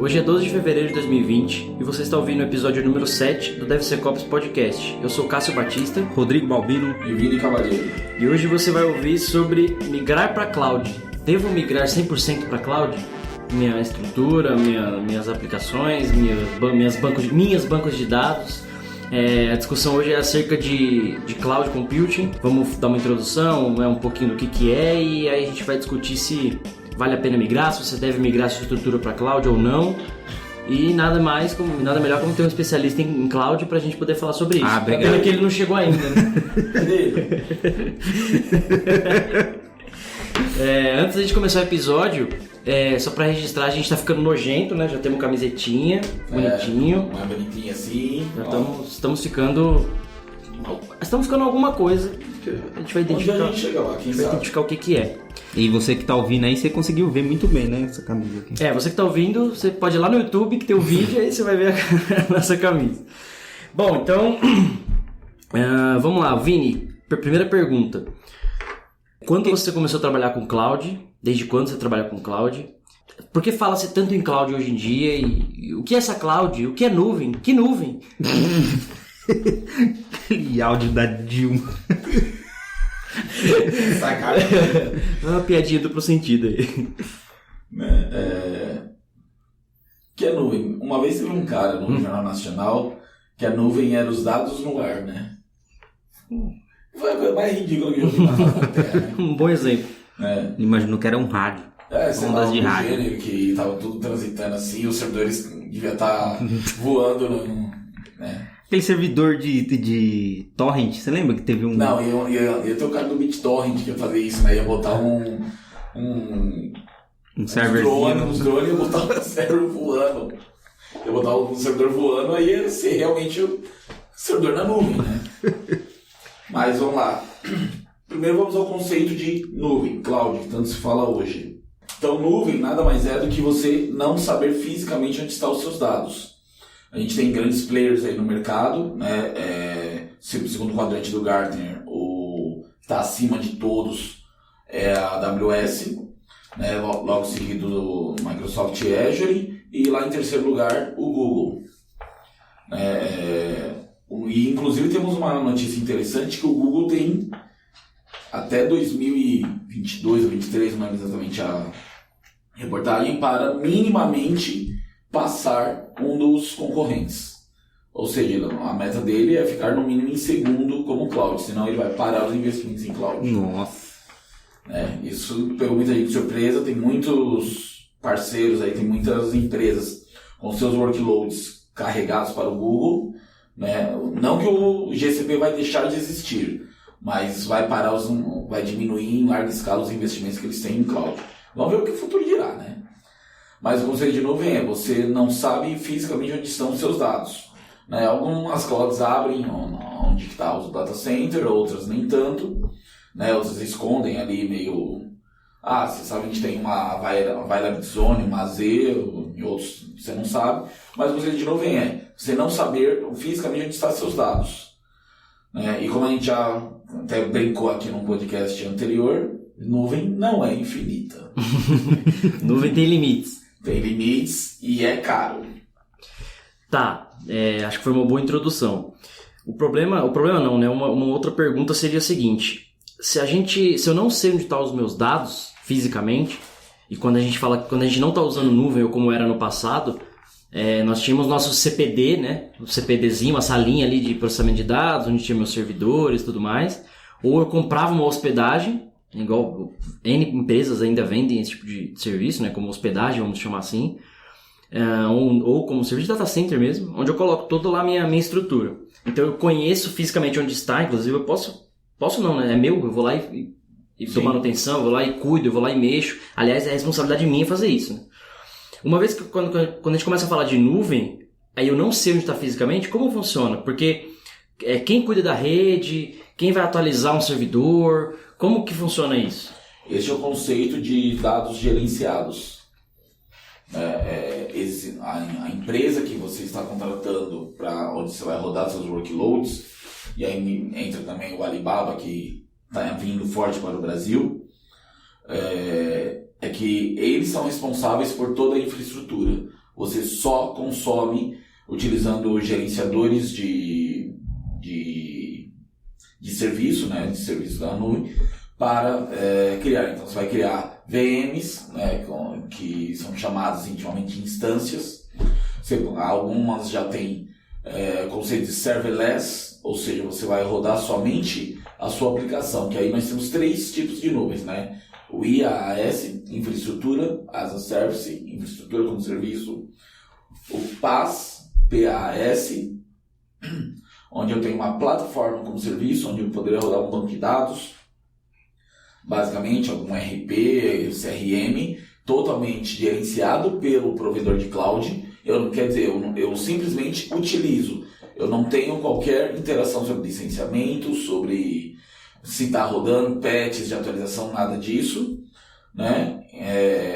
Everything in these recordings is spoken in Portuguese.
Hoje é 12 de fevereiro de 2020 e você está ouvindo o episódio número 7 do DevSecOps Podcast. Eu sou Cássio Batista, Rodrigo Balbino e Vini Cavaleiro. E hoje você vai ouvir sobre migrar para cloud. Devo migrar 100% para cloud? Minha estrutura, minhas aplicações, minhas bancos de dados. A discussão hoje é acerca de cloud computing. Vamos dar uma introdução, um pouquinho do que é, e aí a gente vai discutir se vale a pena migrar, se você deve migrar sua estrutura para cloud ou não. E nada melhor como ter um especialista em cloud pra gente poder falar sobre isso. Pena que ele não chegou ainda, né? Antes da gente começar o episódio, só pra registrar, a gente tá ficando nojento, né? Já temos camisetinha, bonitinho. Uma bonitinha assim. Estamos ficando alguma coisa. A gente vai identificar. A gente chega lá, quem sabe? Identificar o que é. E você que tá ouvindo aí, você conseguiu ver muito bem, né? Essa camisa aqui. Você que tá ouvindo, você pode ir lá no YouTube que tem o vídeo, aí você vai ver a nossa camisa. Bom, então, vamos lá, Vini. Primeira pergunta. Quando você começou a trabalhar com cloud? Desde quando você trabalha com cloud? Por que fala-se tanto em cloud hoje em dia? E o que é essa cloud? O que é nuvem? Que nuvem? Aquele áudio da Dilma. Sacanagem. Uma piadinha duplo sentido aí. Que é nuvem? Uma vez teve um cara no Jornal Nacional que a nuvem era os dados no ar, né? Foi a coisa mais ridícula que eu vi na Terra, né? Um bom exemplo. Imaginou que era um rádio. Ondas de rádio. Que tava tudo transitando assim, os servidores deviam estar voando né? Aquele servidor de torrent, você lembra que teve um... Não, ia ter o cara do BitTorrent que ia fazer isso, né? Ia botar um serverzinho. Uns drones, ia botar um server voando. Ia botar um servidor voando, aí ia ser realmente o servidor na nuvem, né? Mas vamos lá. Primeiro vamos ao conceito de nuvem, cloud, que tanto se fala hoje. Então, nuvem nada mais é do que você não saber fisicamente onde estão os seus dados. A gente tem grandes players aí no mercado, né? Segundo o quadrante do Gartner, o que está acima de todos é a AWS, né? Logo seguido do Microsoft Azure, e lá em terceiro lugar o Google. E inclusive temos uma notícia interessante que o Google tem até 2022 ou 2023, não lembro exatamente a reportagem, para minimamente passar um dos concorrentes. Ou seja, a meta dele é ficar no mínimo em segundo como cloud, senão ele vai parar os investimentos em cloud. Nossa! Isso pegou muita gente de surpresa, tem muitos parceiros aí, tem muitas empresas com seus workloads carregados para o Google, né? Não que o GCP vai deixar de existir, mas vai diminuir em larga escala os investimentos que eles têm em cloud. Vamos ver o que o futuro dirá, né? Mas o conceito de nuvem você não sabe fisicamente onde estão os seus dados. Né? Algumas clouds abrem onde está o data center, outras nem tanto. Né? Outras escondem ali meio... você sabe que a gente tem uma availability zone, uma Z, e outros você não sabe. Mas o conceito de nuvem você não saber fisicamente onde estão os seus dados. Né? E como a gente já até brincou aqui num podcast anterior, nuvem não é infinita. Nuvem tem limites. Tem limites e é caro. Tá, acho que foi uma boa introdução. O problema não, né? Uma outra pergunta seria a seguinte: se eu não sei onde estão os meus dados fisicamente, e quando a gente não está usando nuvem ou como era no passado, nós tínhamos nosso CPD, né? O CPDzinho, uma salinha ali de processamento de dados, onde tinha meus servidores e tudo mais. Ou eu comprava uma hospedagem, igual N empresas ainda vendem esse tipo de serviço, né, como hospedagem, vamos chamar assim, ou como serviço de data center mesmo, onde eu coloco toda lá minha estrutura. Então eu conheço fisicamente onde está, inclusive eu posso não, né, é meu, eu vou lá e dou manutenção, eu vou lá e cuido, eu vou lá e mexo. Aliás, é responsabilidade minha fazer isso, né? Uma vez que quando a gente começa a falar de nuvem, aí eu não sei onde está fisicamente, como funciona? Porque quem cuida da rede, quem vai atualizar um servidor, como que funciona isso? Esse é o conceito de dados gerenciados. A empresa que você está contratando para onde você vai rodar seus workloads, e aí entra também o Alibaba, que está vindo forte para o Brasil, é que eles são responsáveis por toda a infraestrutura. você só consome utilizando gerenciadores de serviço, né, de serviço da nuvem, para criar. Então você vai criar VMs, né, que são chamadas intimamente de instâncias. Algumas já têm conceito de serverless, ou seja, você vai rodar somente a sua aplicação, que aí nós temos 3 tipos de nuvens, né? O IaaS, infraestrutura as a service, infraestrutura como serviço. O PaaS, PaaS, onde eu tenho uma plataforma como serviço, onde eu poderia rodar um banco de dados, basicamente algum RP, CRM, totalmente gerenciado pelo provedor de cloud. Eu simplesmente utilizo. Eu não tenho qualquer interação sobre licenciamento, sobre se está rodando, patches de atualização, nada disso, né?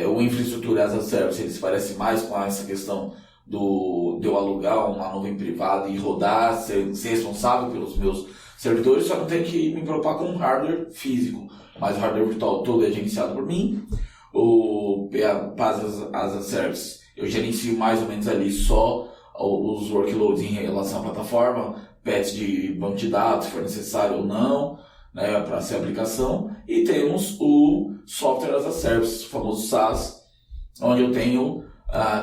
O infraestrutura as a service, ele se parece mais com essa questão de eu alugar uma nuvem privada e rodar, ser responsável pelos meus servidores, só não tenho que me preocupar com hardware físico, mas o hardware virtual todo é gerenciado por mim. O PaaS as a service, eu gerencio mais ou menos ali só os workloads em relação à plataforma, patch de banco de dados, se for necessário ou não, né, para ser aplicação. E temos o software as a service, o famoso SaaS, onde eu tenho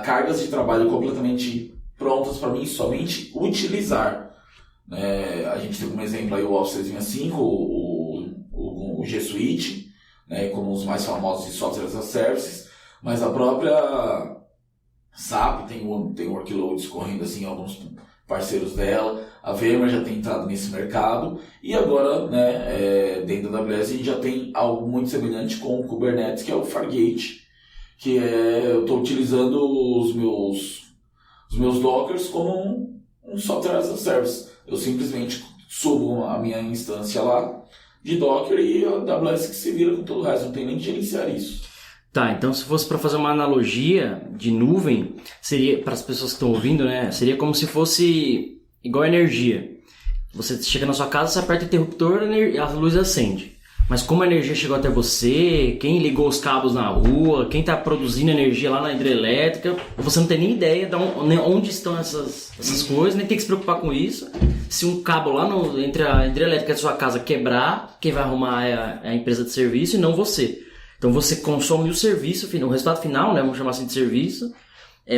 cargas de trabalho completamente prontas para mim somente utilizar. A gente tem como exemplo aí o Office 365, o G Suite, né, como os mais famosos de software as a service, mas a própria SAP tem workloads correndo assim, alguns parceiros dela. A VMware já tem entrado nesse mercado e agora, né, dentro da AWS a gente já tem algo muito semelhante com o Kubernetes, que é o Fargate, que eu estou utilizando os meus Dockers como um software as a service. Eu simplesmente subo a minha instância lá de Docker e a AWS que se vira com todo o resto, não tem nem que gerenciar isso. Tá, então se fosse para fazer uma analogia de nuvem, seria, para as pessoas que estão ouvindo, né, seria como se fosse igual a energia. Você chega na sua casa, você aperta o interruptor, a luz acende. Mas como a energia chegou até você, quem ligou os cabos na rua, quem está produzindo energia lá na hidrelétrica, você não tem nem ideia de onde estão essas coisas, nem tem que se preocupar com isso. Se um cabo lá entre a hidrelétrica da sua casa quebrar, quem vai arrumar é a empresa de serviço e não você. Então você consome o serviço, o resultado final, né, vamos chamar assim de serviço,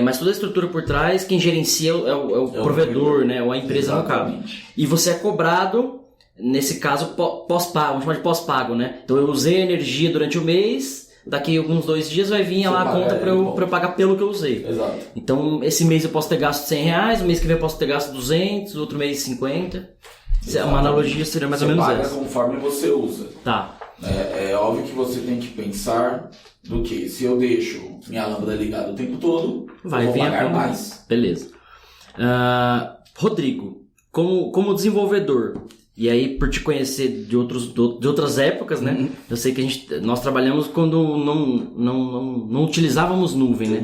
mas toda a estrutura por trás, quem gerencia é o provedor, né, ou a empresa no cabo. E você é cobrado, nesse caso, pós-pago, vamos chamar de pós-pago, né? Então eu usei energia durante o mês, daqui a alguns 2 dias vai vir lá a conta para eu pagar pelo que eu usei. Exato. Então esse mês eu posso ter gasto R$100, o mês que vem eu posso ter gasto 200, outro mês 50. Exatamente. Uma analogia seria mais ou menos essa. Você paga conforme você usa. Tá. É óbvio que você tem que pensar do que se eu deixo minha lâmpada ligada o tempo todo, vai eu vou vir pagar mais. Beleza. Rodrigo, como desenvolvedor, e aí por te conhecer de outras épocas, né? Eu sei que nós trabalhamos quando não utilizávamos nuvem, né?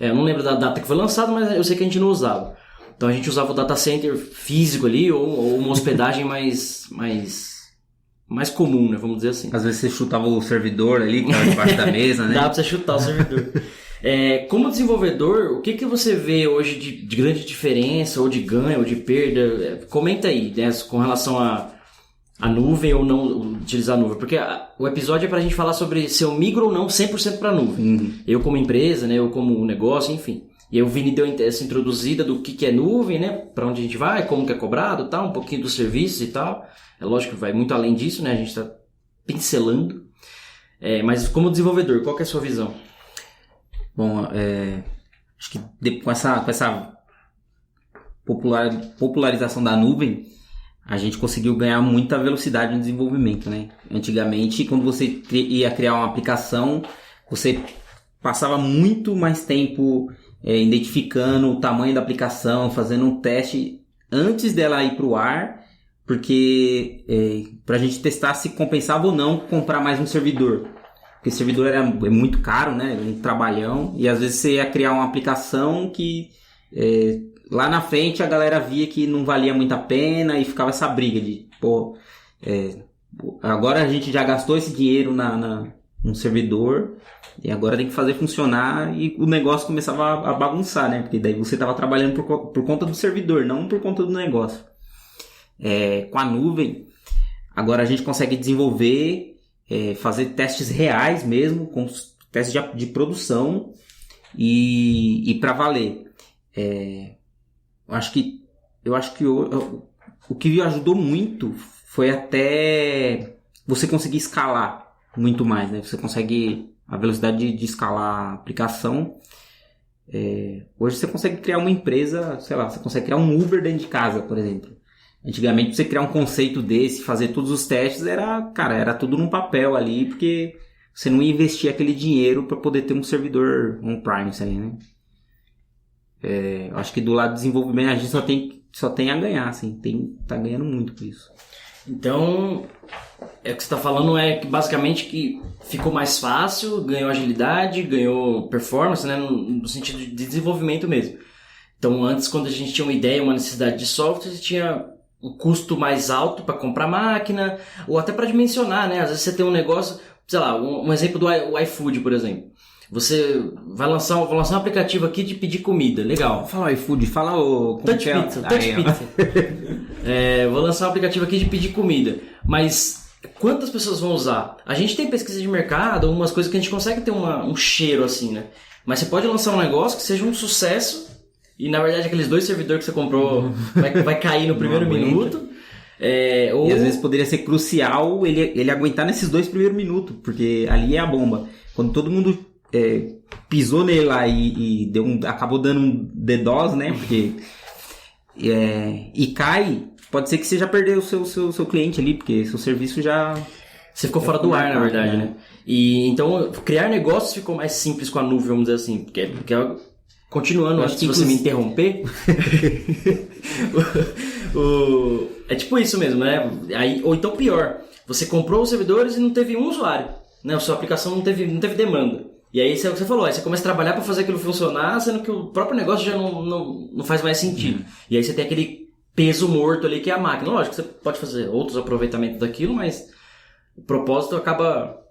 Eu não lembro da data que foi lançado, mas eu sei que a gente não usava. Então a gente usava o data center físico ali, ou uma hospedagem mais comum, né? Vamos dizer assim. Às vezes você chutava o servidor ali, que era debaixo da mesa, né? Dá pra você chutar o servidor. Como desenvolvedor, o que você vê hoje de grande diferença, ou de ganho, ou de perda? Comenta aí, né, com relação a nuvem ou não utilizar a nuvem. Porque o episódio é pra gente falar sobre se eu migro ou não 100% pra nuvem. Eu como empresa, né? Eu como negócio, enfim. E aí o Vini deu essa introduzida do que é nuvem, né? Pra onde a gente vai, como que é cobrado, tal, um pouquinho dos serviços e tal. É lógico que vai muito além disso, né? A gente tá pincelando. Mas como desenvolvedor, qual que é a sua visão? Bom, acho que com essa popularização da nuvem, a gente conseguiu ganhar muita velocidade no desenvolvimento, né? Antigamente, quando você ia criar uma aplicação, você passava muito mais tempo identificando o tamanho da aplicação, fazendo um teste antes dela ir para o ar, porque para a gente testar se compensava ou não comprar mais um servidor. Porque o servidor é muito caro, né? Um trabalhão. E às vezes você ia criar uma aplicação que lá na frente a galera via que não valia muito a pena e ficava essa briga de, agora a gente já gastou esse dinheiro um servidor, e agora tem que fazer funcionar, e o negócio começava a bagunçar, né? Porque daí você estava trabalhando por conta do servidor, não por conta do negócio. Com a nuvem, agora a gente consegue desenvolver, fazer testes reais mesmo, com testes de produção e para valer. Eu acho que o que ajudou muito foi até você conseguir escalar muito mais, né? Você consegue a velocidade de escalar a aplicação. Hoje você consegue criar uma empresa, sei lá, você consegue criar um Uber dentro de casa, por exemplo. Antigamente, pra você criar um conceito desse, fazer todos os testes, era tudo num papel ali, porque você não ia investir aquele dinheiro para poder ter um servidor on-prime, isso aí, né? Eu acho que do lado do desenvolvimento a gente só tem a ganhar, assim, tá ganhando muito com isso. Então, o que você está falando é que basicamente que ficou mais fácil, ganhou agilidade, ganhou performance, né, no sentido de desenvolvimento mesmo. Então, antes, quando a gente tinha uma ideia, uma necessidade de software, você tinha um custo mais alto para comprar máquina, ou até para dimensionar, né? Às vezes você tem um negócio, sei lá, um exemplo do iFood, por exemplo. Você vai lançar um aplicativo aqui de pedir comida, legal. Fala o iFood, fala o... Touch Pizza. Vou lançar um aplicativo aqui de pedir comida, mas quantas pessoas vão usar? A gente tem pesquisa de mercado, algumas coisas que a gente consegue ter um cheiro assim, né? Mas você pode lançar um negócio que seja um sucesso e na verdade aqueles 2 servidores que você comprou vai cair no primeiro minuto. E às vezes poderia ser crucial ele aguentar nesses 2 primeiros minutos, porque ali é a bomba. Quando todo mundo pisou nele lá e acabou dando um DDoS, né? Porque e cai, pode ser que você já perdeu o seu cliente ali, porque seu serviço já... Você ficou fora do ar, na verdade, né? E então, criar negócios ficou mais simples com a nuvem, vamos dizer assim. Porque continuando, antes de você me interromper... é tipo isso mesmo, né? Ou então pior, você comprou os servidores e não teve um usuário, né? A sua aplicação não teve demanda. E aí, é o que você falou, aí você começa a trabalhar para fazer aquilo funcionar, sendo que o próprio negócio já não faz mais sentido. E aí você tem aquele peso morto ali que é a máquina. Lógico que você pode fazer outros aproveitamentos daquilo, mas o propósito acaba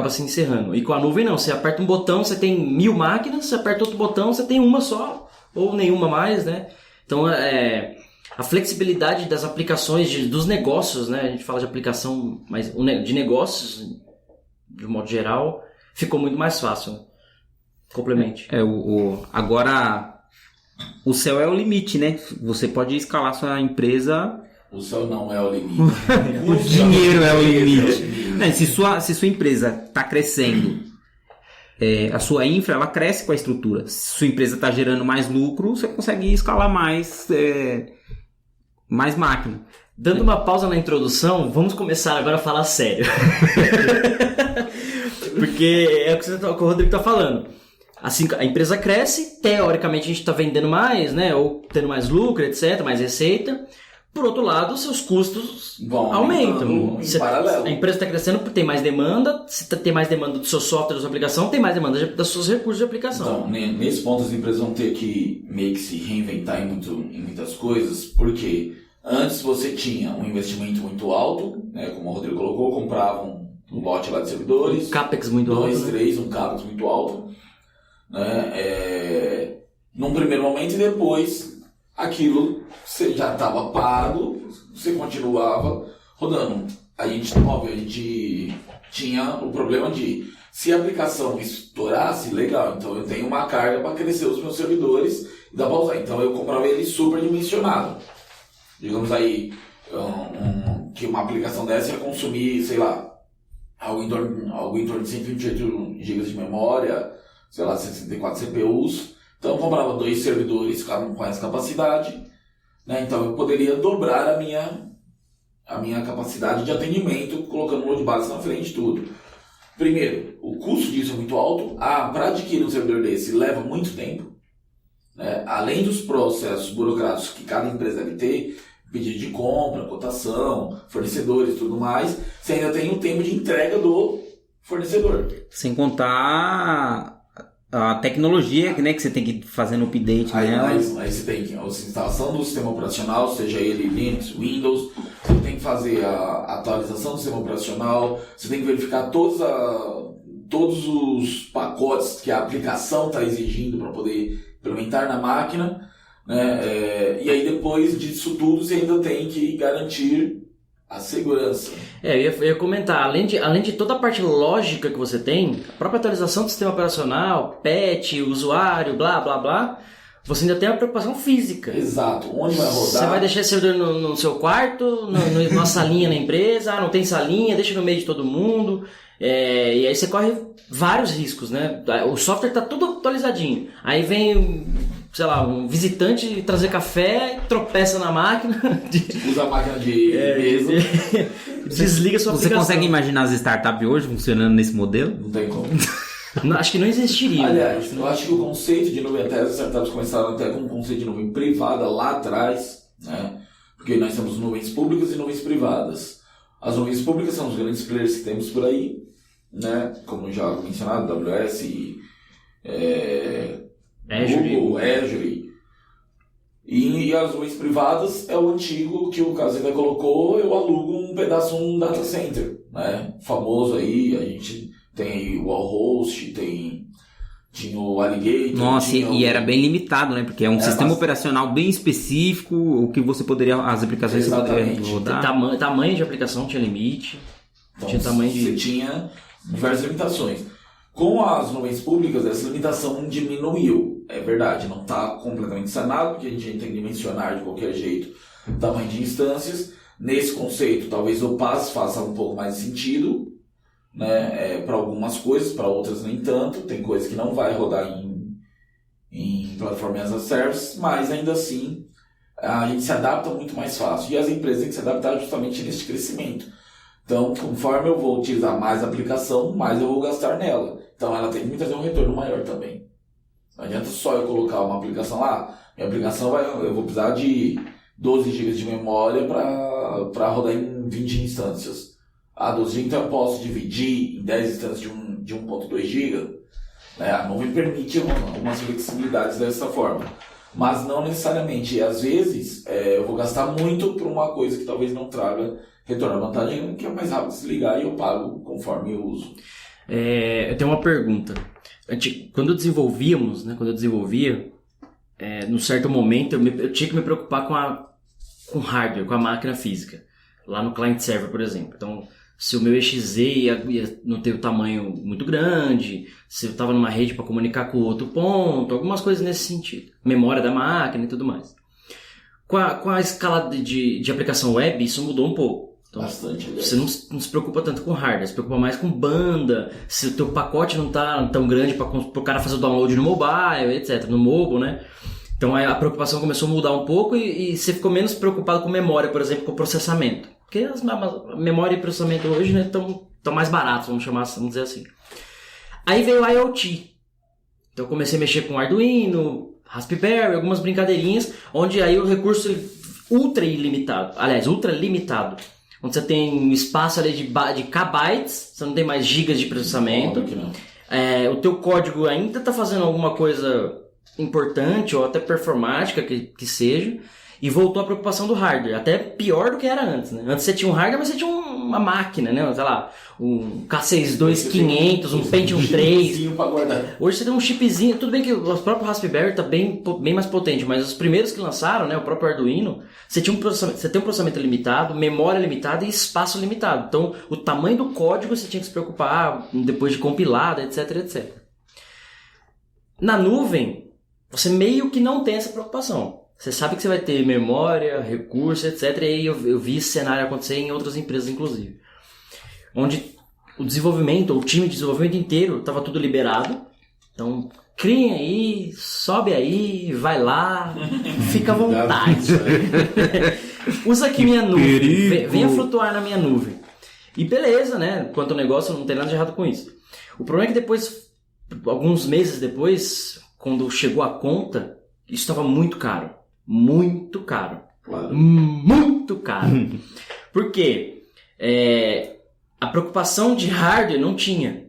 se encerrando. E com a nuvem não, você aperta um botão, você tem 1000 máquinas, você aperta outro botão, você tem uma só, ou nenhuma mais, né? Então, a flexibilidade das aplicações, dos negócios, né? A gente fala de aplicação, mas de negócios, de um modo geral... ficou muito mais fácil. Complemente. Agora, o céu é o limite, né? Você pode escalar sua empresa... O céu não é o limite. O dinheiro é o limite. Né? Se sua empresa está crescendo, a sua infra ela cresce com a estrutura. Se sua empresa está gerando mais lucro, você consegue escalar mais máquina. Dando uma pausa na introdução, vamos começar agora a falar sério. Porque é o que o Rodrigo está falando. Assim, a empresa cresce, teoricamente a gente está vendendo mais, né? Ou tendo mais lucro, etc., mais receita. Por outro lado, seus custos aumentam. Em paralelo. A empresa está crescendo porque tem mais demanda. Se tem mais demanda do seu software, da sua aplicação, tem mais demanda dos seus recursos de aplicação. Então, nesse ponto, as empresas vão ter que meio que se reinventar em muitas coisas, porque antes você tinha um investimento muito alto, né? Como o Rodrigo colocou, compravam um lote lá de servidores. Um CAPEX muito alto. 2, 3, um CAPEX muito alto. Né? Num primeiro momento, e depois aquilo você já estava pago, você continuava rodando. A gente tinha o problema de, se a aplicação estourasse, legal, então eu tenho uma carga para crescer os meus servidores e dá para usar. Então eu comprava ele super dimensionado. Digamos aí, que uma aplicação dessa ia consumir, sei lá, algo em torno de 128 GB de memória, sei lá, 64 CPUs. Então eu comprava 2 servidores com essa capacidade, né? Então eu poderia dobrar a minha capacidade de atendimento, colocando um load balance na frente e tudo. Primeiro, o custo disso é muito alto. Para adquirir um servidor desse leva muito tempo, né? Além dos processos burocráticos que cada empresa deve ter, pedido de compra, cotação, fornecedores e tudo mais, você ainda tem o tempo de entrega do fornecedor. Sem contar a tecnologia, né, que você tem que fazer no update. Aí você tem que a instalação do sistema operacional, seja ele Linux, Windows, você tem que fazer a atualização do sistema operacional, você tem que verificar todos todos os pacotes que a aplicação está exigindo para poder implementar na máquina, né? E aí depois disso tudo você ainda tem que garantir a segurança. Eu ia comentar, além de toda a parte lógica que você tem, a própria atualização do sistema operacional, patch, usuário, blá, blá, blá, você ainda tem a preocupação física. Exato. Onde vai rodar? Você vai deixar esse servidor no seu quarto, numa salinha na empresa, não tem salinha, deixa no meio de todo mundo, e aí você corre vários riscos, né? O software está tudo atualizadinho. Aí vem, sei lá, um visitante trazer café, tropeça na máquina. Usa a máquina de mesa. Desliga sua aplicação. Você consegue imaginar as startups hoje funcionando nesse modelo? Não tem como. Acho que não existiria. Aliás, eu acho que o conceito de nuvem, até as startups começaram até com um conceito de nuvem privada lá atrás, né? Porque nós temos nuvens públicas e nuvens privadas. As nuvens públicas são os grandes players que temos por aí, né? Como já mencionado, AWS, Google, Azure. E as nuvens privadas é o antigo que o Caseta colocou, eu alugo um pedaço, um data center, né? Famoso aí, a gente tem aí o Wallhost, tinha o Alligator. Nossa, e era bem limitado, né? Porque é um sistema operacional bem específico, o que você poderia, as aplicações que você poderia rodar. Tamanho de aplicação tinha limite. Então, tinha tamanho você tinha diversas limitações. Com as nuvens públicas, essa limitação diminuiu. É verdade, não está completamente sanado, porque a gente tem que dimensionar de qualquer jeito o tamanho de instâncias. Nesse conceito, talvez o PaaS faça um pouco mais sentido, né? Para algumas coisas, para outras nem tanto. Tem coisas que não vai rodar em plataforma as a service, mas ainda assim a gente se adapta muito mais fácil. E as empresas têm que se adaptar justamente nesse crescimento. Então, conforme eu vou utilizar mais a aplicação, mais eu vou gastar nela. Então, ela tem que me trazer um retorno maior também. Não adianta só eu colocar uma aplicação lá. Minha aplicação eu vou precisar de 12 GB de memória para rodar em 20 instâncias. 12 GB, então eu posso dividir em 10 instâncias de 1.2 GB. A nuvem permite algumas flexibilidades dessa forma. Mas não necessariamente. E às vezes eu vou gastar muito por uma coisa que talvez não traga retorno. A vantagem é que é mais rápido desligar e eu pago conforme eu uso. Eu tenho uma pergunta. Quando eu desenvolvia, num certo momento eu tinha que me preocupar com hardware, com a máquina física. Lá no client server, por exemplo. Então, se o meu EXE ia não ter o tamanho muito grande, se eu estava numa rede para comunicar com outro ponto, algumas coisas nesse sentido. Memória da máquina e tudo mais. Com a escala de aplicação web, isso mudou um pouco. Então, bastante. Você não se preocupa tanto com hardware, se preocupa mais com banda, se o teu pacote não está tão grande para o cara fazer o download no mobile, etc., no mobile, né? Então a preocupação começou a mudar um pouco e você ficou menos preocupado com memória, por exemplo, com processamento. Porque a memória e processamento hoje estão mais baratos, vamos dizer assim. Aí veio o IoT. Então eu comecei a mexer com Arduino, Raspberry, algumas brincadeirinhas, onde aí o recurso ultra ilimitado, aliás, ultra limitado. Onde você tem um espaço ali de kbytes, você não tem mais gigas de processamento. O teu código ainda está fazendo alguma coisa importante ou até performática que seja. E voltou a preocupação do hardware, até pior do que era antes, né? Antes você tinha um hardware, mas você tinha uma máquina, né? Sei lá, um K62-500, um Pentium 3. Hoje você tem um chipzinho, tudo bem que o próprio Raspberry está bem mais potente, mas os primeiros que lançaram, né? O próprio Arduino, você tem um processamento limitado, memória limitada e espaço limitado. Então, o tamanho do código você tinha que se preocupar depois de compilado, etc, etc. Na nuvem, você meio que não tem essa preocupação. Você sabe que você vai ter memória, recurso, etc. E aí eu vi esse cenário acontecer em outras empresas, inclusive. Onde o desenvolvimento, o time de desenvolvimento inteiro, estava tudo liberado. Então, criem aí, sobe aí, vai lá, fica à vontade. Usa aqui minha nuvem, venha flutuar na minha nuvem. E beleza, né? Quanto ao negócio, não tem nada de errado com isso. O problema é que depois, alguns meses depois, quando chegou a conta, isso estava muito caro. Muito caro. Claro. Muito caro. Por quê? A preocupação de hardware não tinha.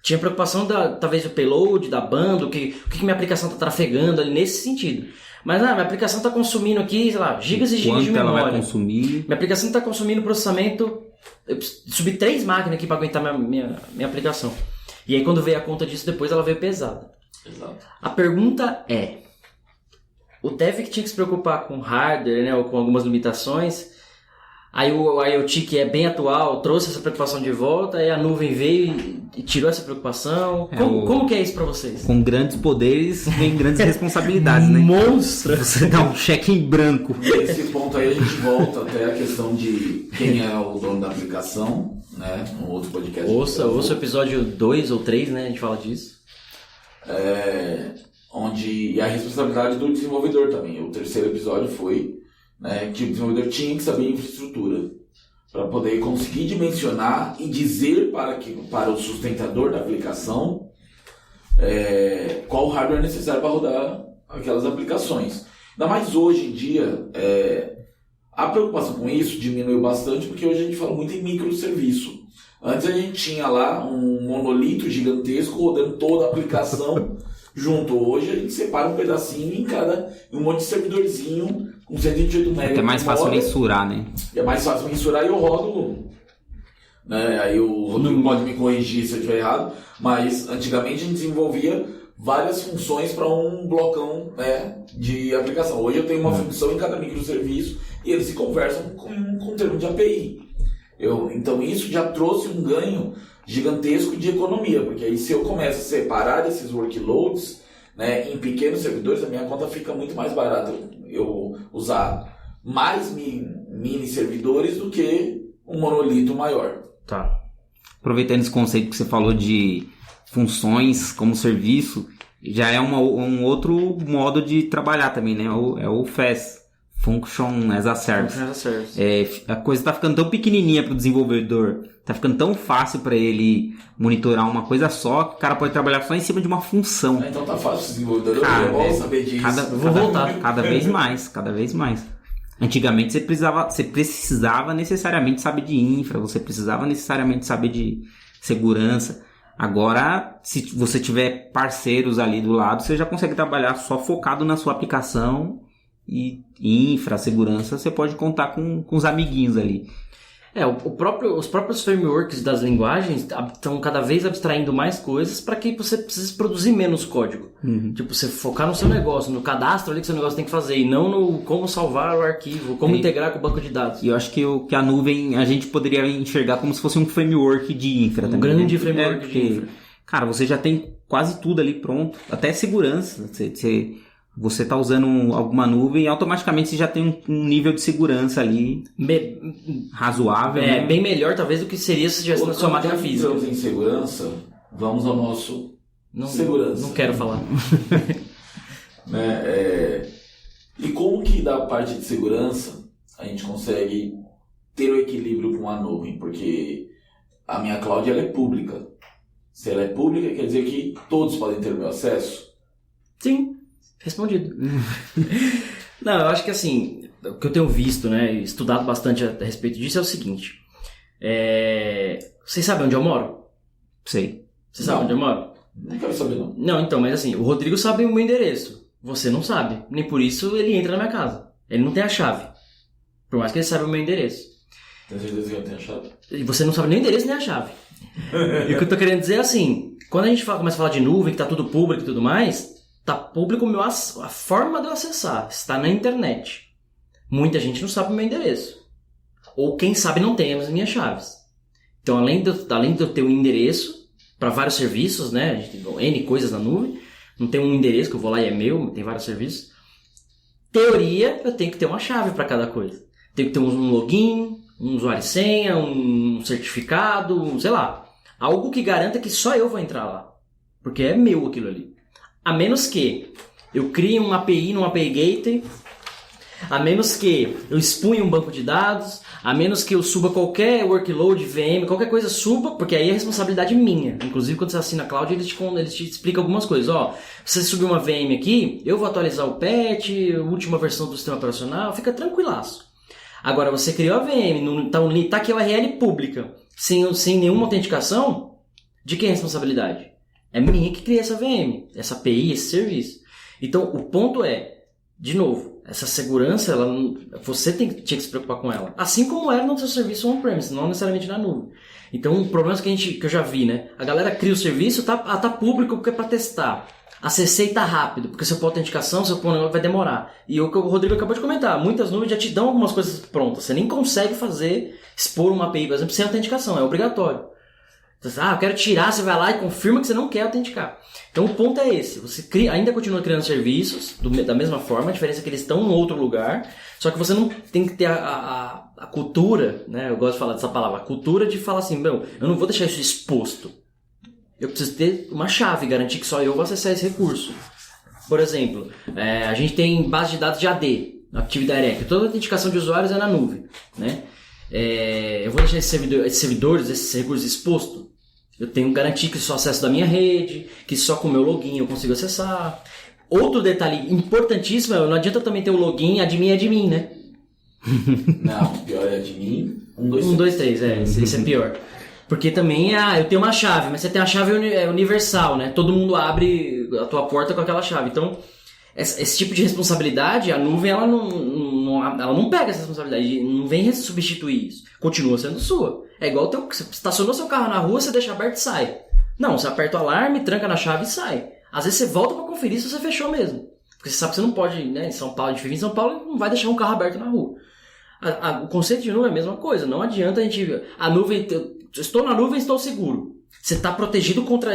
Tinha preocupação talvez do payload, da banda, o que minha aplicação está trafegando ali nesse sentido. Mas minha aplicação está consumindo aqui, sei lá, gigas e gigas de memória. Quanto ela vai consumir? Minha aplicação está consumindo processamento. Eu preciso subir 3 máquinas aqui para aguentar minha aplicação. E aí quando veio a conta disso, depois ela veio pesada. Exato. A pergunta é, o dev que tinha que se preocupar com hardware, né, ou com algumas limitações, aí o IoT, que é bem atual, trouxe essa preocupação de volta, aí a nuvem veio e tirou essa preocupação. Como que é isso pra vocês? Com grandes poderes vem grandes responsabilidades, né? Monstro! Você dá um cheque em branco. Nesse ponto aí a gente volta até a questão de quem é o dono da aplicação, né? Um outro podcast. Ouça o episódio 2 ou 3, né? A gente fala disso. E a responsabilidade do desenvolvedor também. O terceiro episódio foi, né, que o desenvolvedor tinha que saber infraestrutura para poder conseguir dimensionar e dizer para o sustentador da aplicação qual hardware é necessário para rodar aquelas aplicações. Ainda mais hoje em dia, a preocupação com isso diminuiu bastante, porque hoje a gente fala muito em microserviço. Antes a gente tinha lá um monolito gigantesco rodando toda a aplicação junto. Hoje a gente separa um pedacinho em um monte de servidorzinho com 128 MB. É mais fácil mensurar, né? É mais fácil mensurar e eu rodo. Né? Aí o Rodrigo pode me corrigir se eu estiver errado, mas antigamente a gente desenvolvia várias funções para um blocão, né, de aplicação. Hoje eu tenho uma função em cada microserviço e eles se conversam com termo de API. Então isso já trouxe um ganho gigantesco de economia, porque aí se eu começo a separar esses workloads, né, em pequenos servidores, a minha conta fica muito mais barata eu usar mais mini servidores do que um monolito maior. Tá. Aproveitando esse conceito que você falou de funções como serviço, já é um outro modo de trabalhar também, né? É o FAS. Function as a Service. A coisa tá ficando tão pequenininha para o desenvolvedor, tá ficando tão fácil para ele monitorar uma coisa só, que o cara pode trabalhar só em cima de uma função. Então tá fácil o desenvolvedor, eu vou saber disso. Vou voltar. Cada vez mais. Antigamente você precisava necessariamente saber de infra, você precisava necessariamente saber de segurança. Agora, se você tiver parceiros ali do lado, você já consegue trabalhar só focado na sua aplicação. E infra, segurança, você pode contar com os amiguinhos ali. Os próprios frameworks das linguagens estão cada vez abstraindo mais coisas para que você precise produzir menos código. Tipo, você focar no seu negócio, no cadastro ali que seu negócio tem que fazer, e não no como salvar o arquivo, como integrar com o banco de dados. E eu acho que a nuvem a gente poderia enxergar como se fosse um framework de infra também. Um grande framework de infra. Cara, você já tem quase tudo ali pronto, até segurança. Você está usando alguma nuvem e automaticamente você já tem um nível de segurança ali razoável. Né? Bem melhor talvez do que seria se tivesse na sua máquina física. Estamos em segurança, vamos ao nosso segurança. Não quero falar. E como que da parte de segurança a gente consegue ter o equilíbrio com a nuvem? Porque a minha cloud ela é pública. Se ela é pública, quer dizer que todos podem ter o meu acesso? Sim. Respondido. Não, eu acho que assim, o que eu tenho visto, né, estudado bastante a respeito disso é o seguinte. Vocês sabem onde eu moro? Sei. Você sabe onde eu moro? Não quero saber não. Não, então, mas assim, o Rodrigo sabe o meu endereço. Você não sabe. Nem por isso ele entra na minha casa. Ele não tem a chave. Por mais que ele saiba o meu endereço. Tem certeza que ele tem a chave? E você não sabe nem o endereço nem a chave. E o que eu tô querendo dizer é assim, quando a gente começa a falar de nuvem, que tá tudo público e tudo mais, tá público a forma de eu acessar, está na internet. Muita gente não sabe o meu endereço. Ou quem sabe não tem as minhas chaves. Então, além de eu ter um endereço para vários serviços, né? A gente tem N coisas na nuvem, não tem um endereço que eu vou lá e é meu, tem vários serviços. Teoria, eu tenho que ter uma chave para cada coisa. Tenho que ter um login, um usuário e senha, um certificado, sei lá. Algo que garanta que só eu vou entrar lá. Porque é meu aquilo ali. A menos que eu crie uma API num API Gateway, a menos que eu expunha um banco de dados, a menos que eu suba qualquer workload, VM, qualquer coisa suba, porque aí é responsabilidade minha. Inclusive, quando você assina a cloud, eles te explicam algumas coisas. Ó, se você subir uma VM aqui, eu vou atualizar o patch, a última versão do sistema operacional, fica tranquilaço. Agora, você criou a VM, tá aqui a URL pública, sem nenhuma autenticação, de quem é a responsabilidade? É minha que cria essa VM, essa API, esse serviço. Então, o ponto é, de novo, Essa segurança, você tinha que se preocupar com ela. Assim como era no seu serviço on-premise, não necessariamente na nuvem. Então, o problema que eu já vi, né? A galera cria o serviço, tá público porque é pra testar. Acessei tá rápido, porque se eu pôr autenticação, se eu pôr um negócio vai demorar. E o que o Rodrigo acabou de comentar, muitas nuvens já te dão algumas coisas prontas. Você nem consegue expor uma API, por exemplo, sem autenticação, é obrigatório. Então, eu quero tirar, você vai lá e confirma que você não quer autenticar. Então o ponto é esse, você ainda continua criando serviços da mesma forma, a diferença é que eles estão em outro lugar, só que você não tem que ter a cultura, né? Eu gosto de falar dessa palavra, a cultura de falar assim, eu não vou deixar isso exposto. Eu preciso ter uma chave, garantir que só eu vou acessar esse recurso. Por exemplo, a gente tem base de dados de AD, Active Directory. Toda a autenticação de usuários é na nuvem, né? Eu vou deixar esses servidores, esses recursos expostos. Eu tenho que garantir que só acesso da minha rede, que só com o meu login eu consigo acessar. Outro detalhe importantíssimo, não adianta também ter o login admin, né? Não, pior é admin 1, 2, 3, esse é pior. Porque também, eu tenho uma chave, mas você tem a chave universal, né? Todo mundo abre a tua porta com aquela chave. Então, esse tipo de responsabilidade, a nuvem, ela não pega essa responsabilidade, não vem substituir isso. Continua sendo sua. É igual você estacionou seu carro na rua, você deixa aberto e sai. Não, você aperta o alarme, tranca na chave e sai. Às vezes você volta pra conferir se você fechou mesmo. Porque você sabe que você não pode, né? Em São Paulo, a gente vive em São Paulo, não vai deixar um carro aberto na rua. O conceito de nuvem é a mesma coisa. Não adianta a gente... A nuvem... Estou na nuvem, estou seguro. Você está protegido contra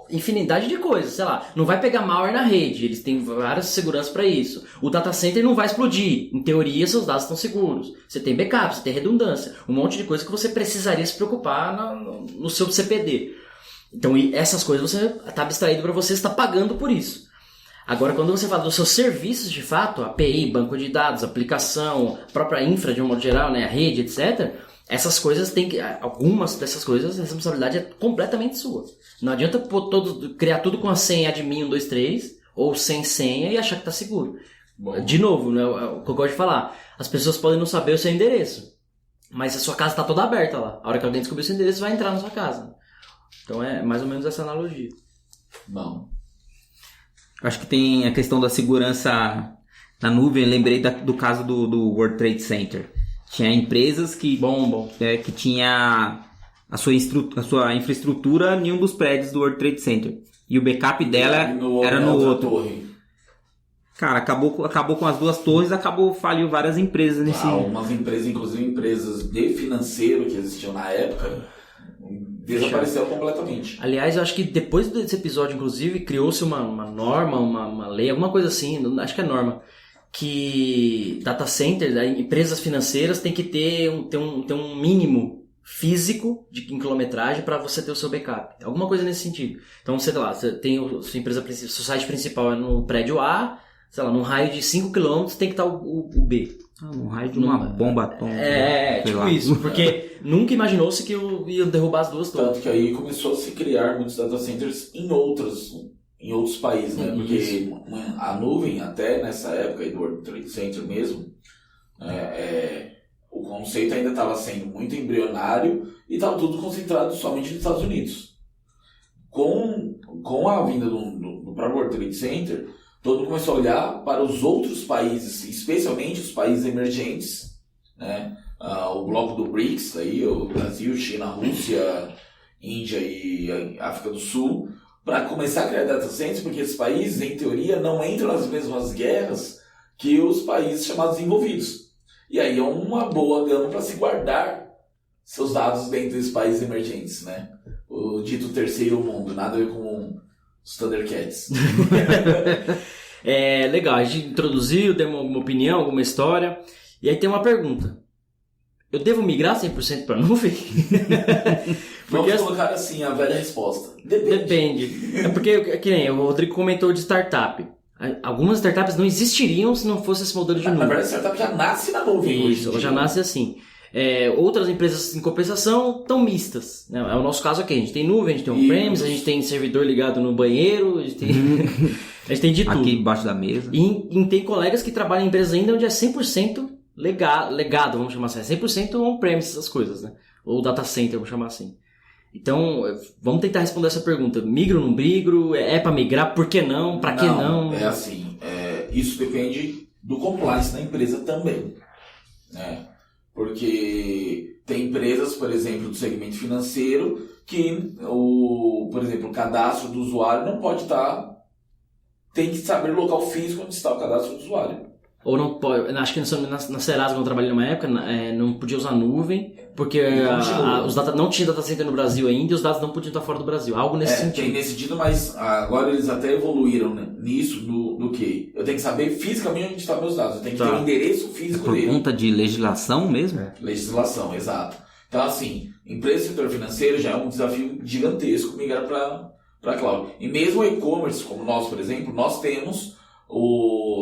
infinidade de coisas. Sei lá, não vai pegar malware na rede. Eles têm várias seguranças para isso. O data center não vai explodir. Em teoria, seus dados estão seguros. Você tem backup, você tem redundância. Um monte de coisa que você precisaria se preocupar no seu CPD. Então, essas coisas você está abstraído para você está pagando por isso. Agora, quando você fala dos seus serviços, de fato, API, banco de dados, aplicação, própria infra de um modo geral, né, a rede, etc., essas coisas algumas dessas coisas, a responsabilidade é completamente sua. Não adianta criar tudo com a senha admin 1, 2, 3, ou sem senha e achar que está seguro. Bom. De novo, né, o que eu gosto de falar, as pessoas podem não saber o seu endereço, mas a sua casa está toda aberta lá. A hora que alguém descobrir o seu endereço, vai entrar na sua casa. Então é mais ou menos essa analogia. Bom. Acho que tem a questão da segurança na nuvem. Lembrei do caso do World Trade Center. Tinha empresas que tinha a sua infraestrutura em um dos prédios do World Trade Center. E o backup dela era no outro. Torre. Cara, acabou com as duas torres, faliu várias empresas nesse... Umas empresas, inclusive empresas de financeiro que existiam na época, desapareceu completamente. Aliás, eu acho que depois desse episódio, inclusive, criou-se uma norma, uma lei, alguma coisa assim, acho que é norma, que data centers, empresas financeiras têm que ter um mínimo físico em quilometragem para você ter o seu backup. Alguma coisa nesse sentido. Então, sei lá, você tem sua empresa, seu site principal é no prédio A, sei lá, num raio de 5 km tem que estar o B. Um raio de uma bomba atômica. Tipo lá. Isso, porque nunca imaginou-se que iam derrubar as duas torres. Tanto que aí começou a se criar muitos data centers em outros países, né? Porque a nuvem, até nessa época do World Trade Center mesmo, o conceito ainda estava sendo muito embrionário e estava tudo concentrado somente nos Estados Unidos. Com a vinda do próprio World Trade Center, todo mundo começou a olhar para os outros países, especialmente os países emergentes, né? O bloco do BRICS, aí, o Brasil, China, Rússia, Índia e África do Sul, para começar a criar data centers, porque esses países, em teoria, não entram nas mesmas guerras que os países chamados desenvolvidos. E aí é uma boa gama para se guardar seus dados dentro desses países emergentes, né? O dito terceiro mundo, nada a ver com os Thundercats. Legal, a gente introduziu, deu uma opinião, alguma história. E aí tem uma pergunta. Eu devo migrar 100% para a nuvem? Vamos colocar assim a velha resposta. Depende. É porque, que nem o Rodrigo comentou de startup. Algumas startups não existiriam se não fosse esse modelo de nuvem. Na verdade, a startup já nasce na nuvem. Isso, ela já nasce assim. Outras empresas, em compensação, estão mistas. Né? É o nosso caso aqui. A gente tem nuvem, a gente tem on-premise, a gente tem servidor ligado no banheiro, a gente tem de tudo. Aqui embaixo da mesa. E tem colegas que trabalham em empresas ainda onde é 100% legado, vamos chamar assim. É 100% on-premise, essas coisas, né? Ou data center, vamos chamar assim. Então, vamos tentar responder essa pergunta. Migro ou não migro? É para migrar? Por que não? Para que não? É assim, isso depende do compliance na empresa também, né? Porque tem empresas, por exemplo, do segmento financeiro, que por exemplo, o cadastro do usuário não pode estar... Tem que saber o local físico onde está o cadastro do usuário. Ou não pode, acho que na Serasa, quando eu trabalhei numa época, não podia usar nuvem, porque os não tinha data center no Brasil ainda e os dados não podiam estar fora do Brasil. Algo nesse sentido. Tem nesse sentido, mas agora eles até evoluíram, né, nisso, do que eu tenho que saber fisicamente onde estão meus dados. Eu tenho que ter o endereço físico dele. Por conta de legislação mesmo? Legislação, exato. Então, assim, empresa do setor financeiro já é um desafio gigantesco migrar para cloud. E mesmo o e-commerce, como nós, por exemplo, nós temos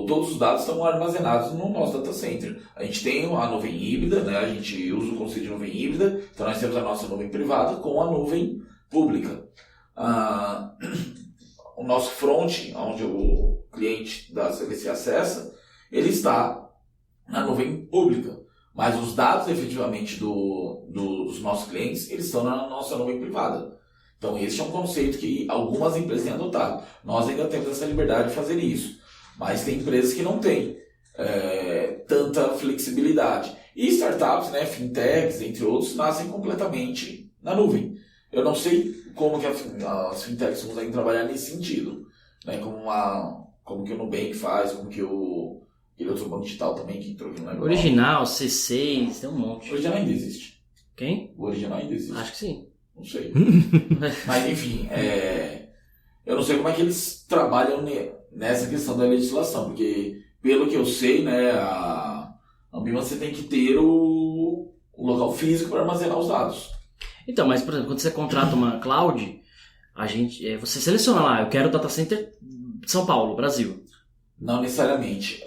todos os dados estão armazenados no nosso data center. A gente tem a nuvem híbrida, né? A gente usa o conceito de nuvem híbrida, então nós temos a nossa nuvem privada com a nuvem pública. O nosso front, onde o cliente da CVC acessa, ele está na nuvem pública, mas os dados efetivamente dos nossos clientes, eles estão na nossa nuvem privada. Então esse é um conceito que algumas empresas têm adotado. Nós ainda temos essa liberdade de fazer isso. Mas tem empresas que não têm tanta flexibilidade. E startups, né, fintechs, entre outros, nascem completamente na nuvem. Eu não sei como que as fintechs conseguem trabalhar nesse sentido. Né, como que o Nubank faz, como que aquele outro banco digital também que entrou aqui no negócio. Original, C6, tem um monte. O Original ainda existe. Quem? O Original ainda existe. Acho que sim. Não sei. Mas enfim, eu não sei como é que eles trabalham nessa questão da legislação, porque pelo que eu sei, né, a Ambima você tem que ter o local físico para armazenar os dados. Então, mas por exemplo, quando você contrata uma cloud, você seleciona lá, eu quero data center São Paulo, Brasil. Não necessariamente.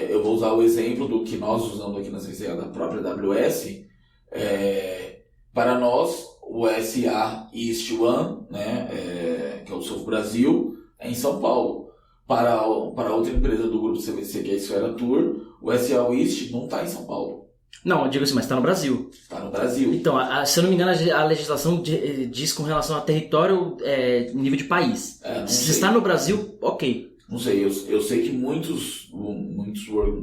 Eu vou usar o exemplo do que nós usamos aqui na CCA da própria AWS. Para nós, o SA East One, né, que é o Sul Brasil, é em São Paulo. Para outra empresa do grupo CVC, que é a Esfera Tour, o SA East não está em São Paulo. Não, eu digo assim, mas está no Brasil. Está no Brasil. Então, se eu não me engano, a legislação diz com relação a território, nível de país. Se está no Brasil, ok. Não sei, eu sei que muitos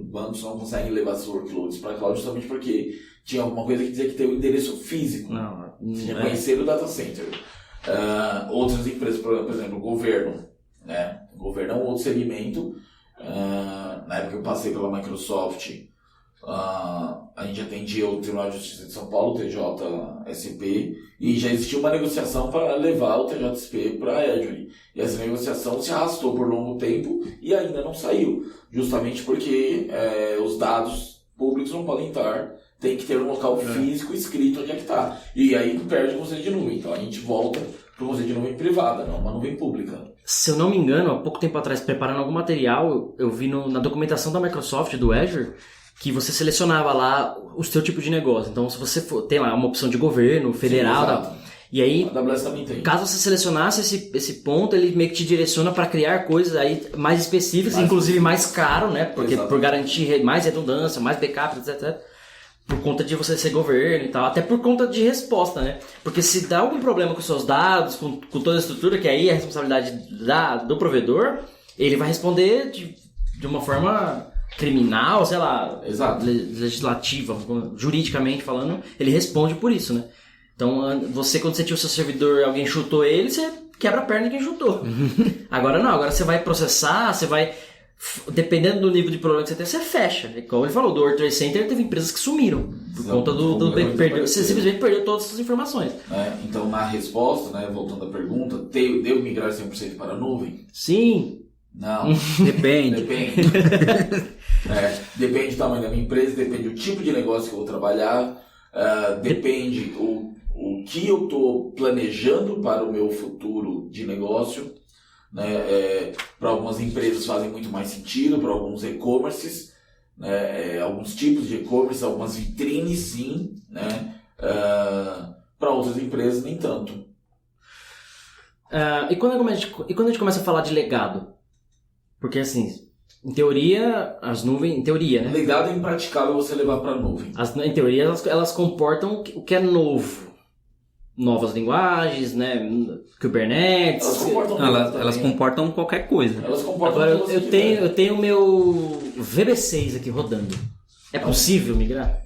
bancos não conseguem levar seus workloads para a cloud justamente porque tinha alguma coisa que dizia que tem o endereço físico. Tinha que conhecer o data center. Outras empresas, por exemplo, o governo. Né? O governo é um outro segmento. Na época que eu passei pela Microsoft, a gente atendia o Tribunal de Justiça de São Paulo, o TJSP, e já existia uma negociação para levar o TJSP para a Azure. E essa negociação se arrastou por longo tempo e ainda não saiu, justamente porque os dados públicos não podem estar, tem que ter um local físico escrito onde é que está. E aí perde o conceito de nuvem. Então a gente volta para o conceito de nuvem privada, não uma nuvem pública. Se eu não me engano, há pouco tempo atrás, preparando algum material, eu vi na documentação da Microsoft, do Azure, que você selecionava lá o seu tipo de negócio. Então, se você tem lá uma opção de governo, federal, sim, e aí, a AWS também tem. Caso você selecionasse esse ponto, ele meio que te direciona para criar coisas aí mais específicas, inclusive mais caro, né? Porque por garantir mais redundância, mais backup, etc. Por conta de você ser governo e tal, até por conta de resposta, né? Porque se dá algum problema com os seus dados, com toda a estrutura, que aí é a responsabilidade do provedor, ele vai responder de uma forma criminal, sei lá, legislativa, juridicamente falando, ele responde por isso, né? Então, quando você tinha o seu servidor, alguém chutou ele, você quebra a perna de quem chutou. Agora não, agora você vai processar, você vai... Dependendo do nível de problema que você tem, você fecha. Como ele falou, do World Trade Center teve empresas que sumiram por conta você simplesmente perdeu todas essas informações. Então, na resposta, né, voltando à pergunta, devo migrar 100% para a nuvem? Sim. Não. Depende. Depende do tamanho da minha empresa, depende do tipo de negócio que eu vou trabalhar, depende o que eu estou planejando para o meu futuro de negócio. Né? Para algumas empresas fazem muito mais sentido, para alguns e-commerces, né? Alguns tipos de e-commerce, algumas vitrines sim, né? Para outras empresas nem tanto. E quando a gente começa a falar de legado? Porque assim, em teoria, as nuvens, em teoria, né? Legado é impraticável você levar para a nuvem. Em teoria, elas comportam o que é novo. Novas linguagens, né? Kubernetes. Elas comportam elas comportam qualquer coisa. Elas comportam. Agora eu tenho o meu VB6 aqui rodando. É possível migrar?